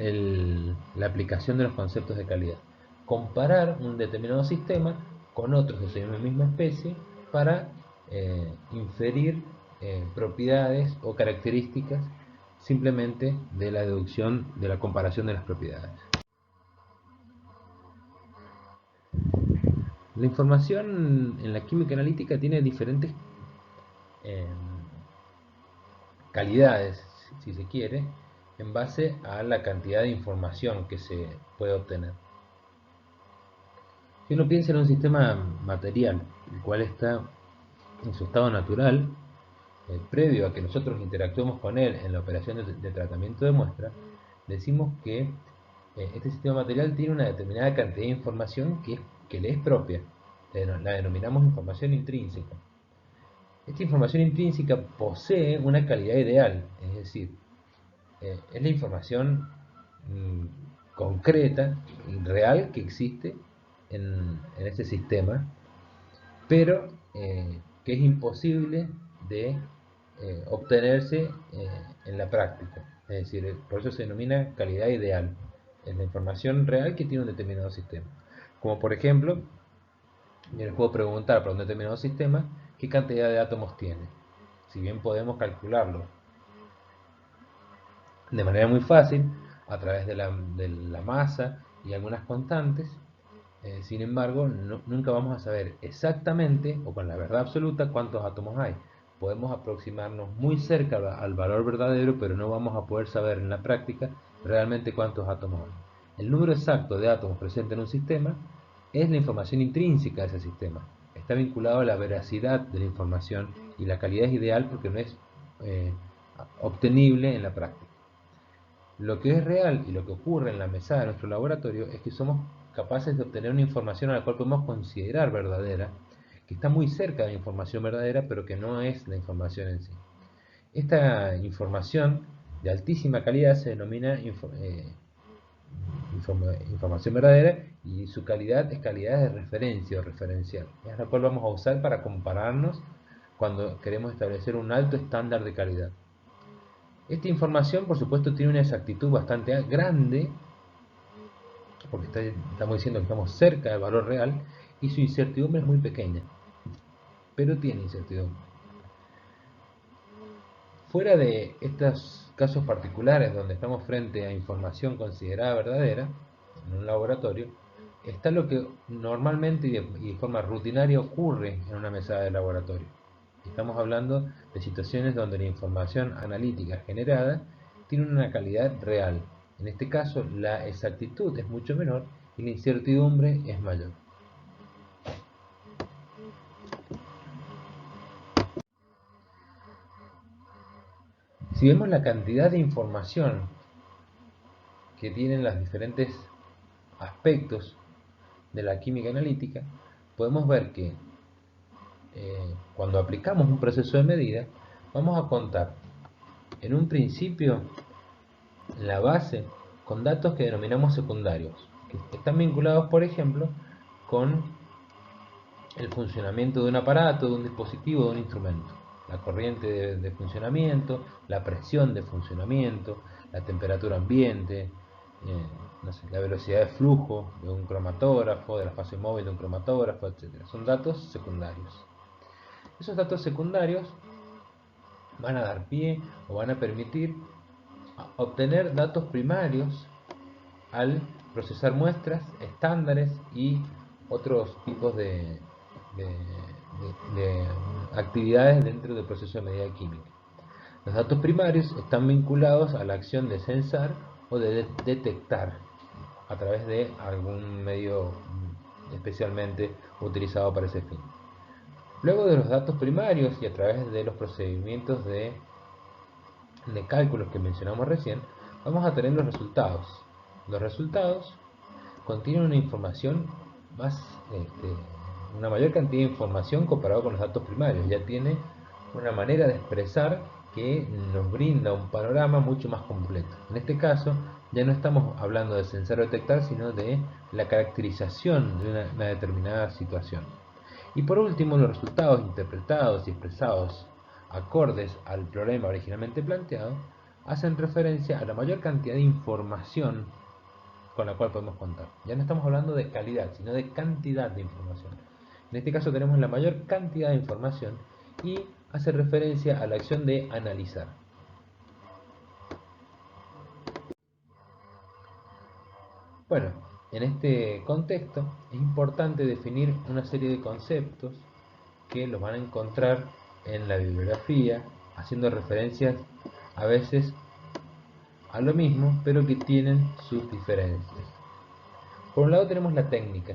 la aplicación de los conceptos de calidad. Comparar un determinado sistema con otros de su misma especie para inferir propiedades o características simplemente de la deducción de la comparación de las propiedades. La información en la química analítica tiene diferentes eh, calidades, si se quiere, en base a la cantidad de información que se puede obtener. Si uno piensa en un sistema material, el cual está en su estado natural, previo a que nosotros interactuemos con él en la operación de tratamiento de muestra, decimos que este sistema material tiene una determinada cantidad de información que le es propia. La denominamos información intrínseca. Esta información intrínseca posee una calidad ideal, es decir, es la información concreta y real que existe en este sistema, pero que es imposible de obtenerse en la práctica. Es decir, por eso se denomina calidad ideal, es la información real que tiene un determinado sistema. Como por ejemplo, yo les puedo preguntar para un determinado sistema qué cantidad de átomos tiene. Si bien podemos calcularlo de manera muy fácil a través de la masa y algunas constantes, sin embargo, nunca vamos a saber exactamente o con la verdad absoluta cuántos átomos hay. Podemos aproximarnos muy cerca al valor verdadero, pero no vamos a poder saber en la práctica realmente cuántos átomos hay. El número exacto de átomos presente en un sistema es la información intrínseca de ese sistema. Está vinculado a la veracidad de la información y la calidad es ideal porque no es eh, obtenible en la práctica. Lo que es real y lo que ocurre en la mesada de nuestro laboratorio es que somos capaces de obtener una información a la cual podemos considerar verdadera, que está muy cerca de la información verdadera, pero que no es la información en sí. Esta información de altísima calidad se denomina información verdadera y su calidad es calidad de referencia o referencial. Es la cual vamos a usar para compararnos cuando queremos establecer un alto estándar de calidad. Esta información, por supuesto, tiene una exactitud bastante grande, porque estamos diciendo que estamos cerca del valor real, y su incertidumbre es muy pequeña, pero tiene incertidumbre. Fuera de estos casos particulares donde estamos frente a información considerada verdadera, en un laboratorio, está lo que normalmente y de forma rutinaria ocurre en una mesada de laboratorio. Estamos hablando de situaciones donde la información analítica generada tiene una calidad real. En este caso, la exactitud es mucho menor y la incertidumbre es mayor. Si vemos la cantidad de información que tienen los diferentes aspectos de la química analítica, podemos ver que cuando aplicamos un proceso de medida, vamos a contar en un principio en la base con datos que denominamos secundarios, que están vinculados, por ejemplo, con el funcionamiento de un aparato, de un dispositivo, de un instrumento. La corriente de funcionamiento, la presión de funcionamiento, la temperatura ambiente, no sé, la velocidad de flujo de un cromatógrafo, de la fase móvil de un cromatógrafo, etc. Son datos secundarios. Esos datos secundarios van a dar pie o van a permitir obtener datos primarios al procesar muestras, estándares y otros tipos de actividades dentro del proceso de medida química. Los datos primarios están vinculados a la acción de censar o de detectar a través de algún medio especialmente utilizado para ese fin. Luego de los datos primarios y a través de los procedimientos de cálculos que mencionamos recién, vamos a tener los resultados. Los resultados contienen una información una mayor cantidad de información comparado con los datos primarios. Ya tiene una manera de expresar que nos brinda un panorama mucho más completo. En este caso, ya no estamos hablando de censar o detectar, sino de la caracterización de una determinada situación. Y por último, los resultados interpretados y expresados acordes al problema originalmente planteado hacen referencia a la mayor cantidad de información con la cual podemos contar. Ya no estamos hablando de calidad, sino de cantidad de información. En este caso tenemos la mayor cantidad de información y hace referencia a la acción de analizar. Bueno, en este contexto es importante definir una serie de conceptos que los van a encontrar en la bibliografía, haciendo referencias a veces a lo mismo, pero que tienen sus diferencias. Por un lado tenemos la técnica,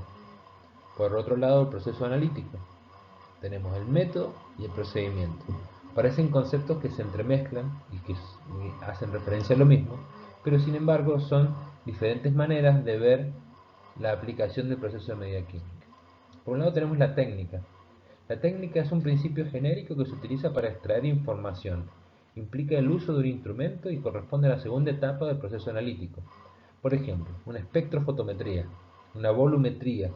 por otro lado el proceso analítico, tenemos el método y el procedimiento. Parecen conceptos que se entremezclan y que hacen referencia a lo mismo, pero sin embargo son diferentes maneras de ver la aplicación del proceso de medida química. Por un lado tenemos la técnica. La técnica es un principio genérico que se utiliza para extraer información. Implica el uso de un instrumento y corresponde a la segunda etapa del proceso analítico. Por ejemplo, una espectrofotometría, una volumetría,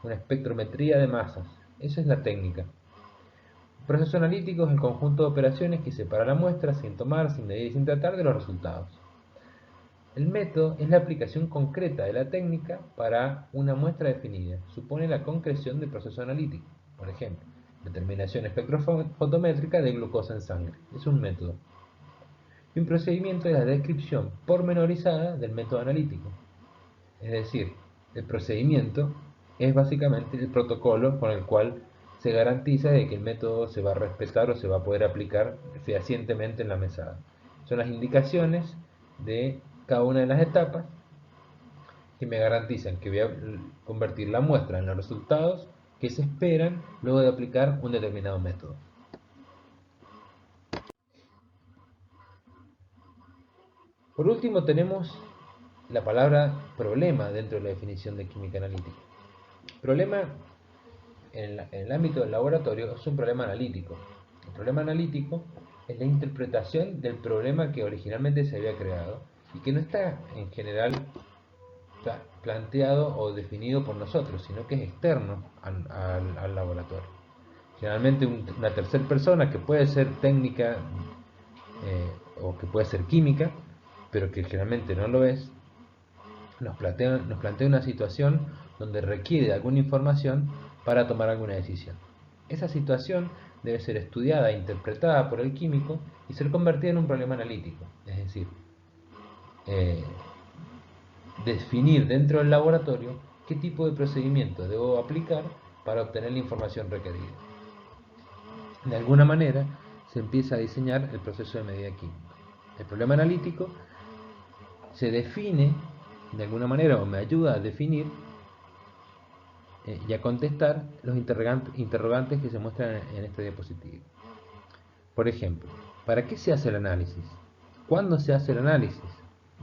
una espectrometría de masas. Esa es la técnica. El proceso analítico es el conjunto de operaciones que separa la muestra sin tomar, sin medir y sin tratar de los resultados. El método es la aplicación concreta de la técnica para una muestra definida. Supone la concreción del proceso analítico. Por ejemplo, determinación espectrofotométrica de glucosa en sangre. Es un método. Y un procedimiento es la descripción pormenorizada del método analítico. Es decir, el procedimiento es básicamente el protocolo con el cual se garantiza de que el método se va a respetar o se va a poder aplicar fehacientemente en la mesada. Son las indicaciones de cada una de las etapas que me garantizan que voy a convertir la muestra en los resultados que se esperan luego de aplicar un determinado método. Por último tenemos la palabra problema dentro de la definición de química analítica. Problema en el ámbito del laboratorio es un problema analítico. El problema analítico es la interpretación del problema que originalmente se había creado y que no está en general planteado o definido por nosotros, sino que es externo al laboratorio. Generalmente una tercera persona que puede ser técnica o que puede ser química, pero que generalmente no lo es, nos plantea una situación donde requiere alguna información para tomar alguna decisión. Esa situación debe ser estudiada e interpretada por el químico y ser convertida en un problema analítico, es decir, definir dentro del laboratorio qué tipo de procedimiento debo aplicar para obtener la información requerida. De alguna manera se empieza a diseñar el proceso de medida química. El problema analítico se define de alguna manera o me ayuda a definir y a contestar los interrogantes que se muestran en este diapositivo. Por ejemplo, ¿para qué se hace el análisis? ¿Cuándo se hace el análisis?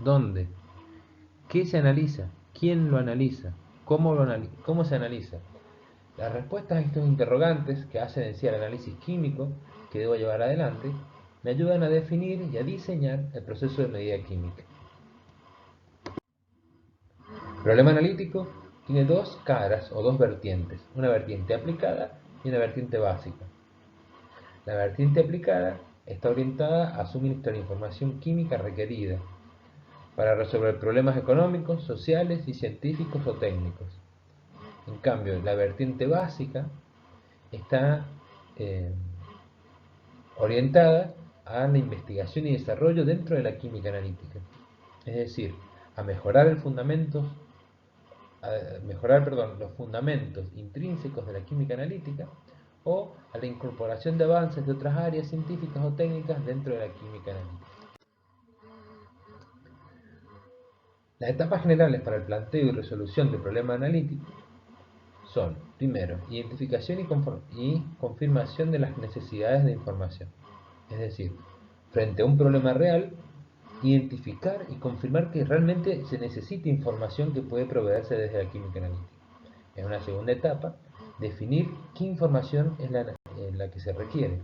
¿Dónde? ¿Qué se analiza? ¿Quién lo analiza? ¿Cómo se analiza? Las respuestas a estos interrogantes que hacen en sí el análisis químico que debo llevar adelante me ayudan a definir y a diseñar el proceso de medida química. El problema analítico tiene dos caras o dos vertientes, una vertiente aplicada y una vertiente básica. La vertiente aplicada está orientada a suministrar información química requerida para resolver problemas económicos, sociales y científicos o técnicos. En cambio, la vertiente básica está orientada a la investigación y desarrollo dentro de la química analítica, es decir, a mejorar los fundamentos intrínsecos de la química analítica o a la incorporación de avances de otras áreas científicas o técnicas dentro de la química analítica. Las etapas generales para el planteo y resolución de problemas analíticos son, primero, identificación y confirmación de las necesidades de información. Es decir, frente a un problema real, identificar y confirmar que realmente se necesita información que puede proveerse desde la química analítica. En una segunda etapa, definir qué información es la que se requiere.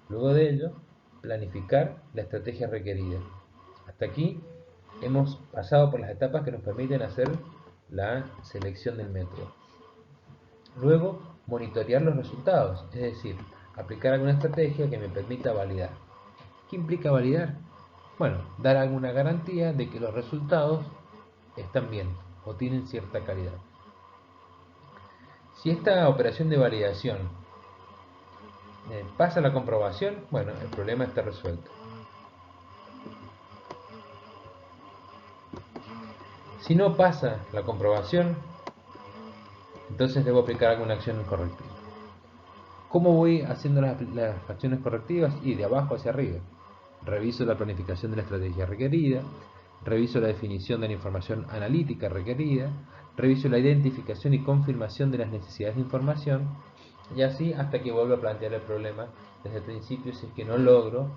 Luego de ello, planificar la estrategia requerida. Hasta aquí hemos pasado por las etapas que nos permiten hacer la selección del método. Luego, monitorear los resultados, es decir, aplicar alguna estrategia que me permita validar. ¿Qué implica validar? Bueno, dar alguna garantía de que los resultados están bien o tienen cierta calidad. Si esta operación de validación pasa la comprobación, bueno, el problema está resuelto. Si no pasa la comprobación, entonces debo aplicar alguna acción correctiva. ¿Cómo voy haciendo las acciones correctivas? Y de abajo hacia arriba. Reviso la planificación de la estrategia requerida, reviso la definición de la información analítica requerida, reviso la identificación y confirmación de las necesidades de información, y así hasta que vuelvo a plantear el problema desde el principio si es que no logro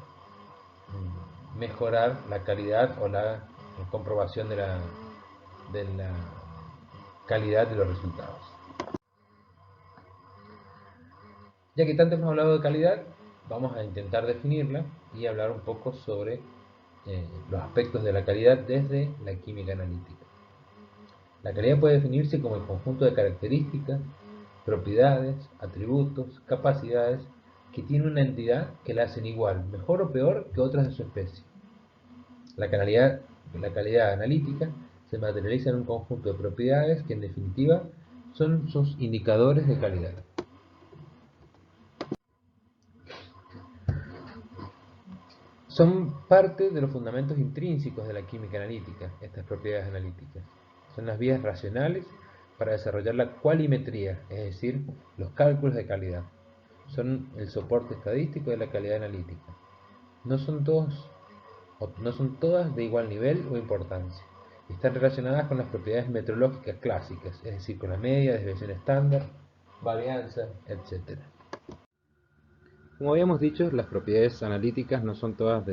mejorar la calidad o la comprobación de la calidad de los resultados. Ya que tanto hemos hablado de calidad, vamos a intentar definirla y hablar un poco sobre los aspectos de la calidad desde la química analítica. La calidad puede definirse como el conjunto de características, propiedades, atributos, capacidades que tiene una entidad que la hacen igual, mejor o peor que otras de su especie. La calidad analítica se materializa en un conjunto de propiedades que en definitiva son sus indicadores de calidad. Son parte de los fundamentos intrínsecos de la química analítica, estas propiedades analíticas. Son las vías racionales para desarrollar la cualimetría, es decir, los cálculos de calidad. Son el soporte estadístico de la calidad analítica. No son todas de igual nivel o importancia. Están relacionadas con las propiedades metrológicas clásicas, es decir, con la media, desviación estándar, varianza, etc. Como habíamos dicho, las propiedades analíticas no son todas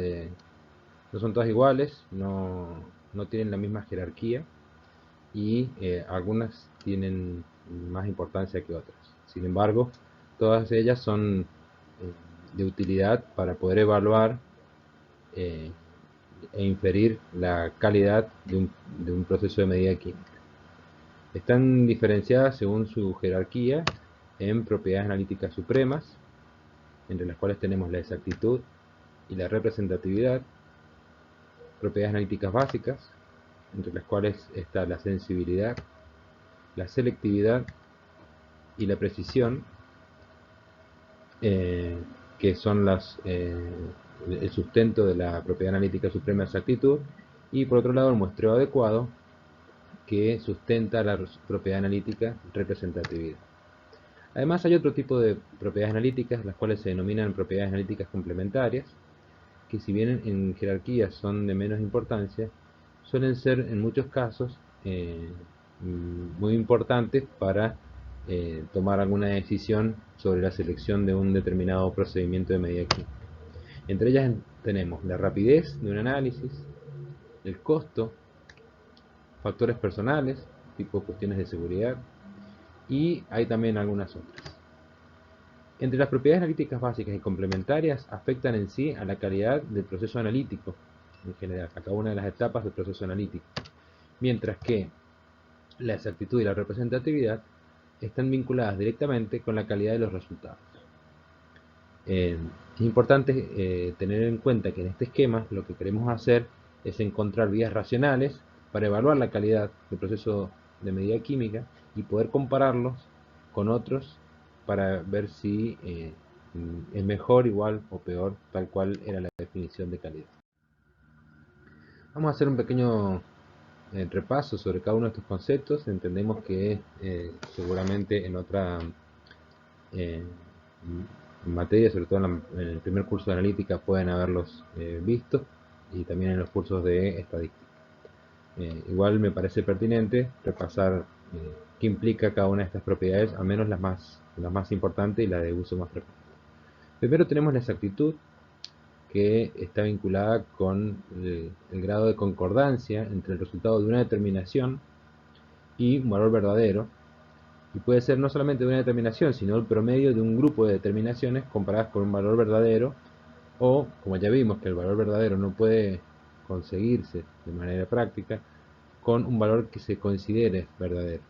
iguales, no tienen la misma jerarquía y algunas tienen más importancia que otras. Sin embargo, todas ellas son de utilidad para poder evaluar e inferir la calidad de un proceso de medida química. Están diferenciadas según su jerarquía en propiedades analíticas supremas, entre las cuales tenemos la exactitud y la representatividad, propiedades analíticas básicas, entre las cuales está la sensibilidad, la selectividad y la precisión, que son el sustento de la propiedad analítica suprema de exactitud, y por otro lado el muestreo adecuado, que sustenta la propiedad analítica representatividad. Además hay otro tipo de propiedades analíticas, las cuales se denominan propiedades analíticas complementarias, que si bien en jerarquía son de menos importancia, suelen ser en muchos casos muy importantes para tomar alguna decisión sobre la selección de un determinado procedimiento de medida química. Entre ellas tenemos la rapidez de un análisis, el costo, factores personales, tipo cuestiones de seguridad, y hay también algunas otras. Entre las propiedades analíticas básicas y complementarias afectan en sí a la calidad del proceso analítico, en general, a cada una de las etapas del proceso analítico, mientras que la exactitud y la representatividad están vinculadas directamente con la calidad de los resultados. Es importante tener en cuenta que en este esquema lo que queremos hacer es encontrar vías racionales para evaluar la calidad del proceso de medida química y poder compararlos con otros para ver si es mejor, igual o peor, tal cual era la definición de calidad. Vamos a hacer un pequeño repaso sobre cada uno de estos conceptos. Entendemos que seguramente en en materia, sobre todo en el primer curso de analítica pueden haberlos visto, y también en los cursos de estadística. Igual me parece pertinente repasar qué implica cada una de estas propiedades, al menos las más importantes y las de uso más frecuente. Primero tenemos la exactitud, que está vinculada con el grado de concordancia entre el resultado de una determinación y un valor verdadero, y puede ser no solamente de una determinación, sino el promedio de un grupo de determinaciones comparadas con un valor verdadero, o, como ya vimos que el valor verdadero no puede conseguirse de manera práctica, con un valor que se considere verdadero.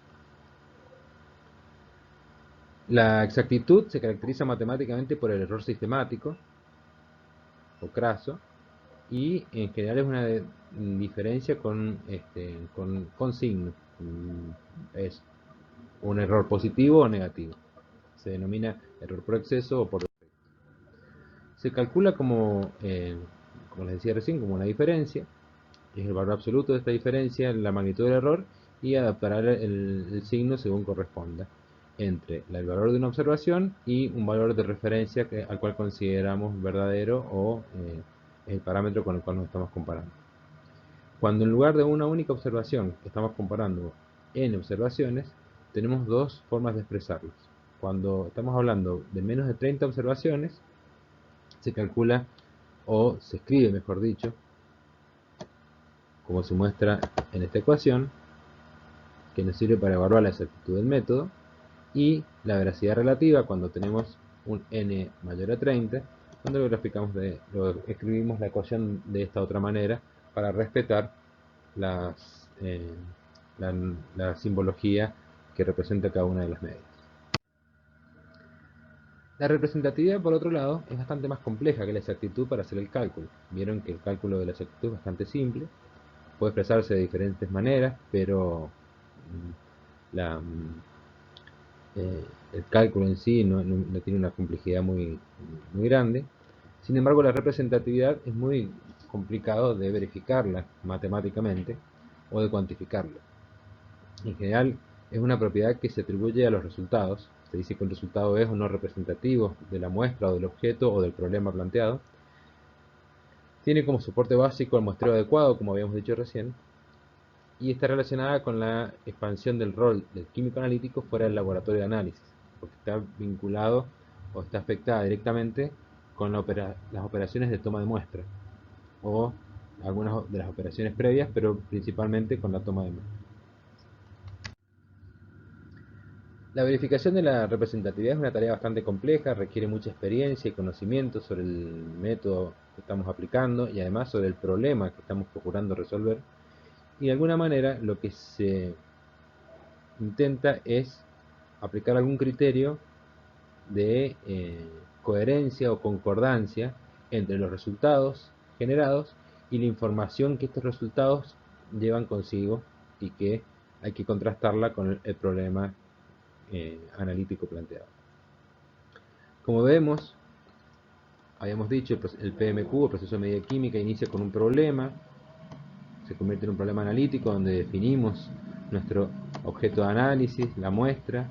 La exactitud se caracteriza matemáticamente por el error sistemático o craso, y en general es una diferencia con signo. Es un error positivo o negativo. Se denomina error por exceso o por defecto. Se calcula como les decía recién, como una diferencia. Es el valor absoluto de esta diferencia, la magnitud del error, y adaptará el signo según corresponda entre el valor de una observación y un valor de referencia al cual consideramos verdadero, o el parámetro con el cual nos estamos comparando. Cuando en lugar de una única observación estamos comparando n observaciones, tenemos dos formas de expresarlos. Cuando estamos hablando de menos de 30 observaciones, se calcula, o se escribe mejor dicho, como se muestra en esta ecuación, que nos sirve para evaluar la exactitud del método, y la veracidad relativa cuando tenemos un n mayor a 30, cuando lo escribimos la ecuación de esta otra manera para respetar las, la simbología que representa cada una de las medias. La representatividad, por otro lado, es bastante más compleja que la exactitud para hacer el cálculo. Vieron que el cálculo de la exactitud es bastante simple, puede expresarse de diferentes maneras, pero la, el cálculo en sí no tiene una complejidad muy grande. Sin embargo, la representatividad es muy complicado de verificarla matemáticamente o de cuantificarla. En general, es una propiedad que se atribuye a los resultados. Se dice que un resultado es o no representativo de la muestra o del objeto o del problema planteado. Tiene como soporte básico el muestreo adecuado, como habíamos dicho recién, y está relacionada con la expansión del rol del químico analítico fuera del laboratorio de análisis, porque está vinculado o está afectada directamente con las operaciones de toma de muestra, o algunas de las operaciones previas, pero principalmente con la toma de muestra. La verificación de la representatividad es una tarea bastante compleja, requiere mucha experiencia y conocimiento sobre el método que estamos aplicando, y además sobre el problema que estamos procurando resolver. Y de alguna manera lo que se intenta es aplicar algún criterio de coherencia o concordancia entre los resultados generados y la información que estos resultados llevan consigo, y que hay que contrastarla con el problema analítico planteado. Como vemos, habíamos dicho, el PMQ, el proceso de medida química, inicia con un problema, se convierte en un problema analítico donde definimos nuestro objeto de análisis, la muestra,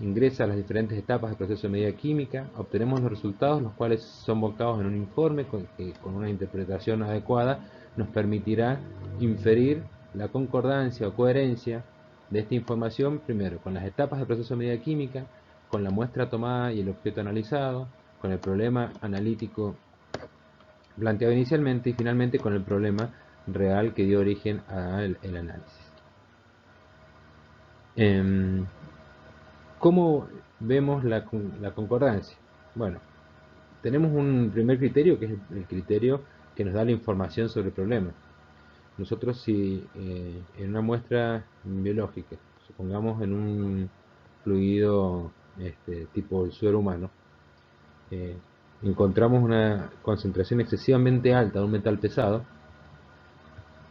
ingresa a las diferentes etapas del proceso de medida química, obtenemos los resultados, los cuales son volcados en un informe que con una interpretación adecuada nos permitirá inferir la concordancia o coherencia de esta información, primero con las etapas del proceso de medida química, con la muestra tomada y el objeto analizado, con el problema analítico planteado inicialmente, y finalmente con el problema real que dio origen al análisis. ¿Cómo vemos la concordancia? Bueno, tenemos un primer criterio, que es el criterio que nos da la información sobre el problema. Nosotros, si en una muestra biológica, supongamos en un fluido tipo el suero humano, encontramos una concentración excesivamente alta de un metal pesado,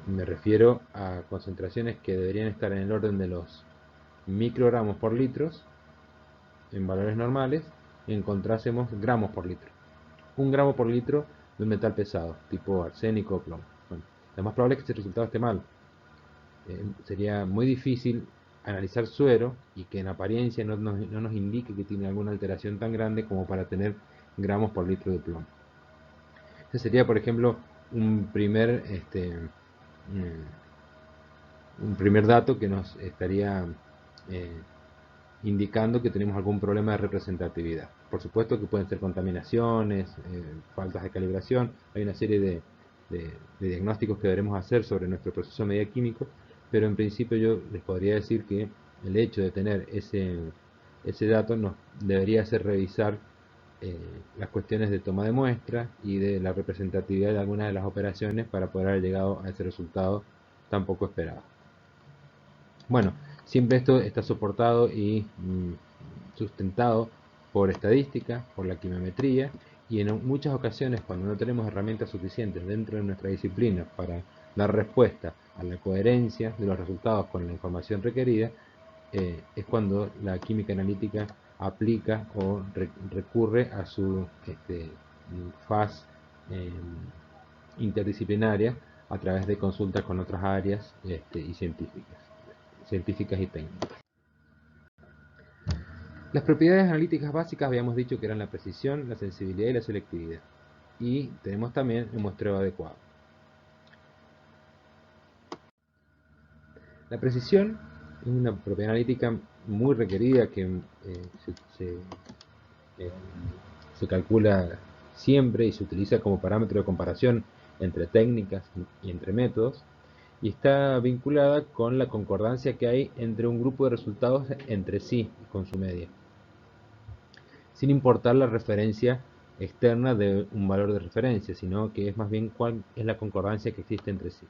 me refiero a concentraciones que deberían estar en el orden de los microgramos por litros en valores normales, y encontrásemos gramos por litro. 1 gramo por litro de un metal pesado, tipo arsénico o plomo. Bueno, lo más probable es que este resultado esté mal. Sería muy difícil analizar suero y que en apariencia no nos indique que tiene alguna alteración tan grande como para tener gramos por litro de plomo. Ese sería, por ejemplo, un primer dato que nos estaría indicando que tenemos algún problema de representatividad. Por supuesto que pueden ser contaminaciones, faltas de calibración, hay una serie de diagnósticos que deberemos hacer sobre nuestro proceso de medida químico, pero en principio yo les podría decir que el hecho de tener ese dato nos debería hacer revisar las cuestiones de toma de muestra y de la representatividad de algunas de las operaciones para poder haber llegado a ese resultado tan poco esperado. Bueno, siempre esto está soportado y sustentado por estadística, por la quimiometría, y en muchas ocasiones cuando no tenemos herramientas suficientes dentro de nuestra disciplina para dar respuesta a la coherencia de los resultados con la información requerida, es cuando la química analítica aplica o recurre a su faz interdisciplinaria a través de consultas con otras áreas y científicas y técnicas. Las propiedades analíticas básicas habíamos dicho que eran la precisión, la sensibilidad y la selectividad. Y tenemos también el muestreo adecuado. La precisión es una propiedad analítica muy requerida que se calcula siempre y se utiliza como parámetro de comparación entre técnicas y entre métodos, y está vinculada con la concordancia que hay entre un grupo de resultados entre sí y con su media, sin importar la referencia externa de un valor de referencia, sino que es más bien cuál es la concordancia que existe entre sí.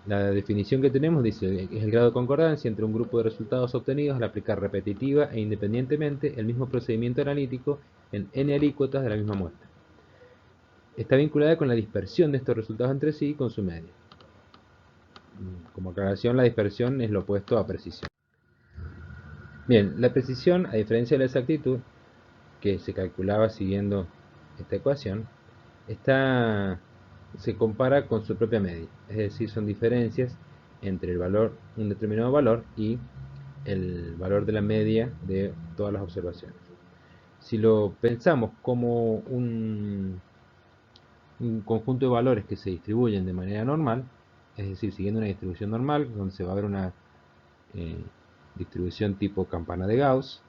La definición que tenemos dice que es el grado de concordancia entre un grupo de resultados obtenidos al aplicar repetitiva e independientemente el mismo procedimiento analítico en n alícuotas de la misma muestra. Está vinculada con la dispersión de estos resultados entre sí y con su media. Como aclaración, la dispersión es lo opuesto a precisión. Bien, la precisión, a diferencia de la exactitud, que se calculaba siguiendo esta ecuación, se compara con su propia media, es decir, son diferencias entre un determinado valor y el valor de la media de todas las observaciones. Si lo pensamos como un conjunto de valores que se distribuyen de manera normal, es decir, siguiendo una distribución normal, donde se va a ver una distribución tipo campana de Gauss,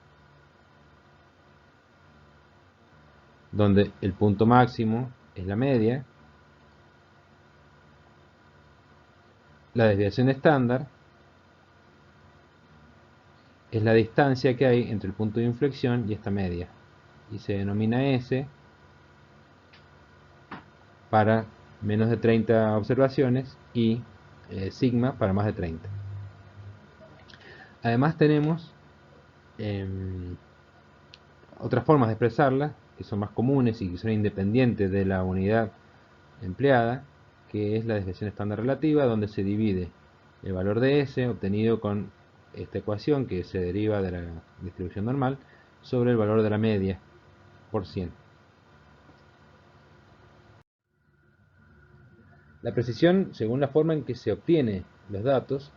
donde el punto máximo es la media, la desviación estándar es la distancia que hay entre el punto de inflexión y esta media, y se denomina S para menos de 30 observaciones y sigma para más de 30. Además tenemos otras formas de expresarla que son más comunes y que son independientes de la unidad empleada, que es la desviación estándar relativa, donde se divide el valor de S obtenido con esta ecuación que se deriva de la distribución normal sobre el valor de la media por 100. La precisión, según la forma en que se obtiene los datos,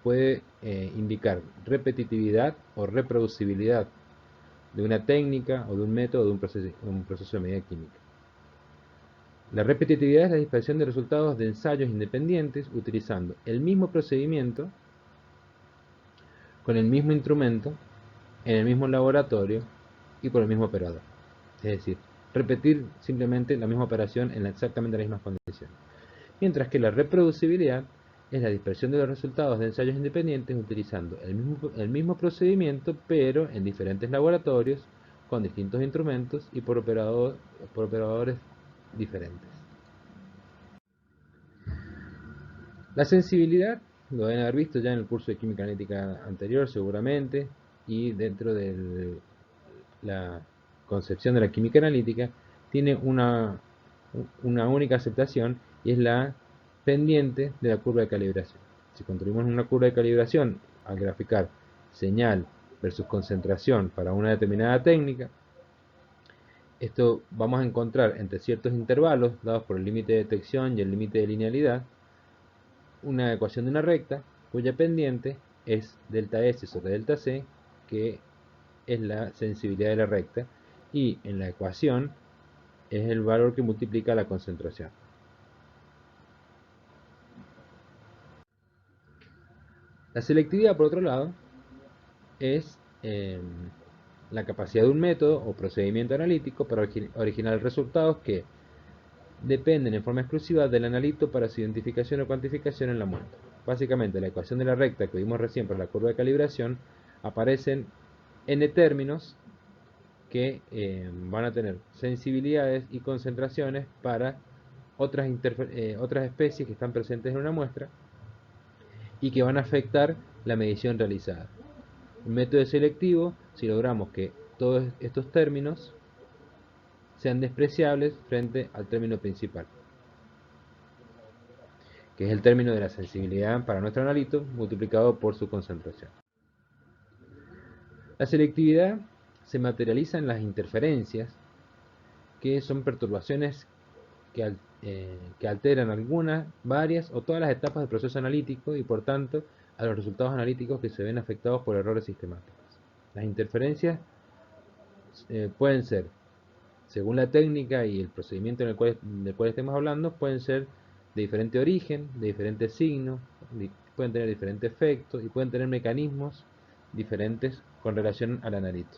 puede indicar repetitividad o reproducibilidad de una técnica o de un método o de un proceso de medida química. La repetitividad es la dispersión de resultados de ensayos independientes utilizando el mismo procedimiento, con el mismo instrumento, en el mismo laboratorio y por el mismo operador. Es decir, repetir simplemente la misma operación en exactamente las mismas condiciones. Mientras que la reproducibilidad es la dispersión de los resultados de ensayos independientes utilizando el mismo procedimiento, pero en diferentes laboratorios, con distintos instrumentos y por operadores diferentes. La sensibilidad, lo deben haber visto ya en el curso de química analítica anterior seguramente, y dentro de la concepción de la química analítica, tiene una única aceptación y es la pendiente de la curva de calibración. Si construimos una curva de calibración al graficar señal versus concentración para una determinada técnica, esto vamos a encontrar entre ciertos intervalos dados por el límite de detección y el límite de linealidad una ecuación de una recta cuya pendiente es delta S sobre delta C, que es la sensibilidad de la recta, y en la ecuación es el valor que multiplica la concentración. La selectividad, por otro lado, es la capacidad de un método o procedimiento analítico para originar resultados que dependen en forma exclusiva del analito para su identificación o cuantificación en la muestra. Básicamente, la ecuación de la recta que vimos recién para la curva de calibración aparecen n términos que van a tener sensibilidades y concentraciones para otras especies que están presentes en una muestra y que van a afectar la medición realizada. Un método selectivo, si logramos que todos estos términos sean despreciables frente al término principal, que es el término de la sensibilidad para nuestro analito multiplicado por su concentración. La selectividad se materializa en las interferencias, que son perturbaciones que alteran algunas, varias o todas las etapas del proceso analítico y por tanto a los resultados analíticos que se ven afectados por errores sistemáticos. Las interferencias pueden ser, según la técnica y el procedimiento del cual estemos hablando, pueden ser de diferente origen, de diferentes signos, pueden tener diferentes efectos y pueden tener mecanismos diferentes con relación al analito.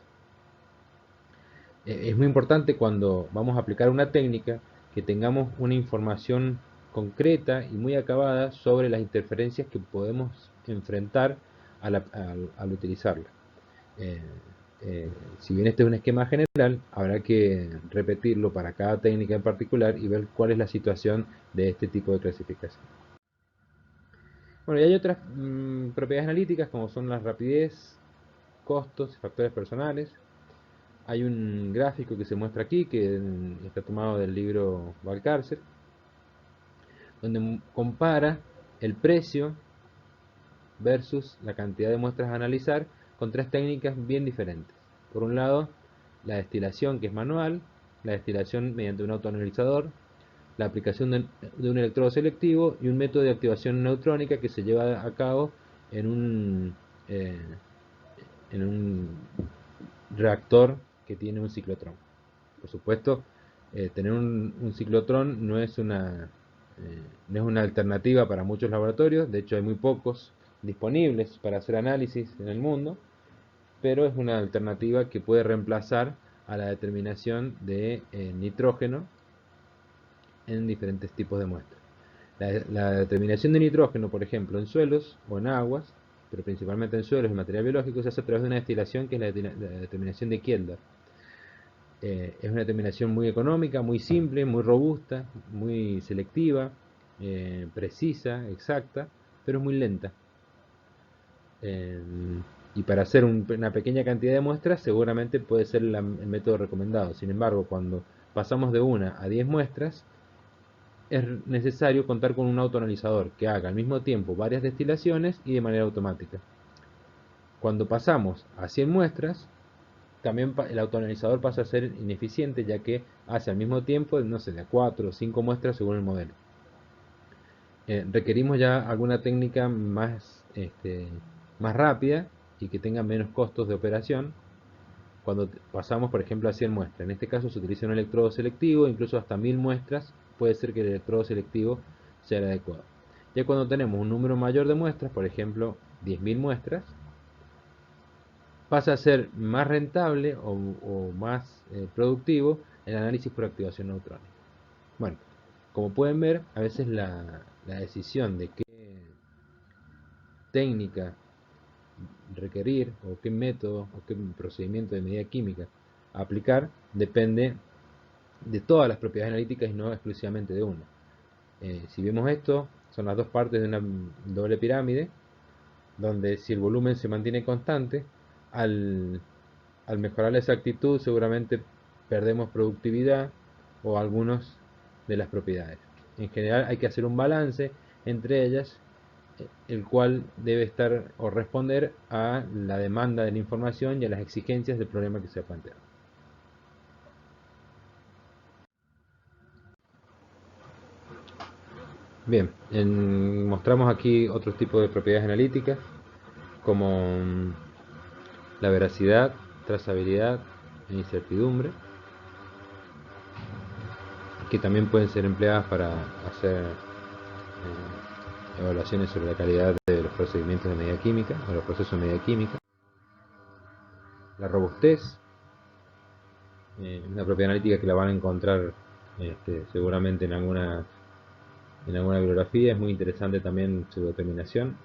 Es muy importante cuando vamos a aplicar una técnica que tengamos una información concreta y muy acabada sobre las interferencias que podemos enfrentar al utilizarla. Si bien este es un esquema general, habrá que repetirlo para cada técnica en particular y ver cuál es la situación de este tipo de clasificación. Bueno, y hay otras propiedades analíticas como son la rapidez, costos y factores personales. Hay un gráfico que se muestra aquí, que está tomado del libro Valcárcel, donde compara el precio versus la cantidad de muestras a analizar con tres técnicas bien diferentes. Por un lado, la destilación, que es manual, la destilación mediante un autoanalizador, la aplicación de un electrodo selectivo y un método de activación neutrónica que se lleva a cabo en eh, un reactor que tiene un ciclotrón. Por supuesto, tener un ciclotrón no es una alternativa para muchos laboratorios, de hecho hay muy pocos disponibles para hacer análisis en el mundo, pero es una alternativa que puede reemplazar a la determinación de nitrógeno en diferentes tipos de muestras. La determinación de nitrógeno, por ejemplo, en suelos o en aguas, pero principalmente en suelos y material biológico, se hace a través de una destilación que es la determinación de Kielder. Es una determinación muy económica, muy simple, muy robusta, muy selectiva, precisa, exacta, pero es muy lenta. Y para hacer una pequeña cantidad de muestras seguramente puede ser el método recomendado. Sin embargo, cuando pasamos de 1 a 10 muestras, es necesario contar con un autoanalizador que haga al mismo tiempo varias destilaciones y de manera automática. Cuando pasamos a 100 muestras, también el autoanalizador pasa a ser ineficiente, ya que hace al mismo tiempo, no sé, de 4 o 5 muestras según el modelo. Requerimos ya alguna técnica más rápida y que tenga menos costos de operación cuando pasamos, por ejemplo, a 100 muestras. En este caso se utiliza un electrodo selectivo, incluso hasta 1000 muestras puede ser que el electrodo selectivo sea el adecuado. Ya cuando tenemos un número mayor de muestras, por ejemplo 10.000 muestras, pasa a ser más rentable o más productivo el análisis por activación neutrónica. Bueno, como pueden ver, a veces la decisión de qué técnica requerir o qué método o qué procedimiento de medida química aplicar depende de todas las propiedades analíticas y no exclusivamente de una. Si vemos esto, son las dos partes de una doble pirámide, donde si el volumen se mantiene constante, al mejorar la exactitud seguramente perdemos productividad o algunas de las propiedades. En general hay que hacer un balance entre ellas, el cual debe estar o responder a la demanda de la información y a las exigencias del problema que se ha planteado. Bien, mostramos aquí otros tipos de propiedades analíticas como la veracidad, trazabilidad e incertidumbre, que también pueden ser empleadas para hacer evaluaciones sobre la calidad de los procedimientos de medida química o los procesos de medida química. La robustez, una propiedad analítica que la van a encontrar seguramente en alguna bibliografía. Es muy interesante también su determinación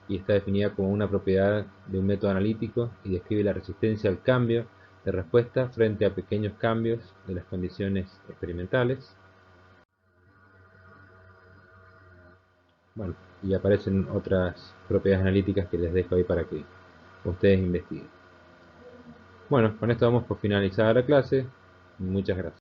y está definida como una propiedad de un método analítico y describe la resistencia al cambio de respuesta frente a pequeños cambios de las condiciones experimentales. Bueno, y aparecen otras propiedades analíticas que les dejo ahí para que ustedes investiguen. Bueno, con esto damos por finalizada la clase. Muchas gracias.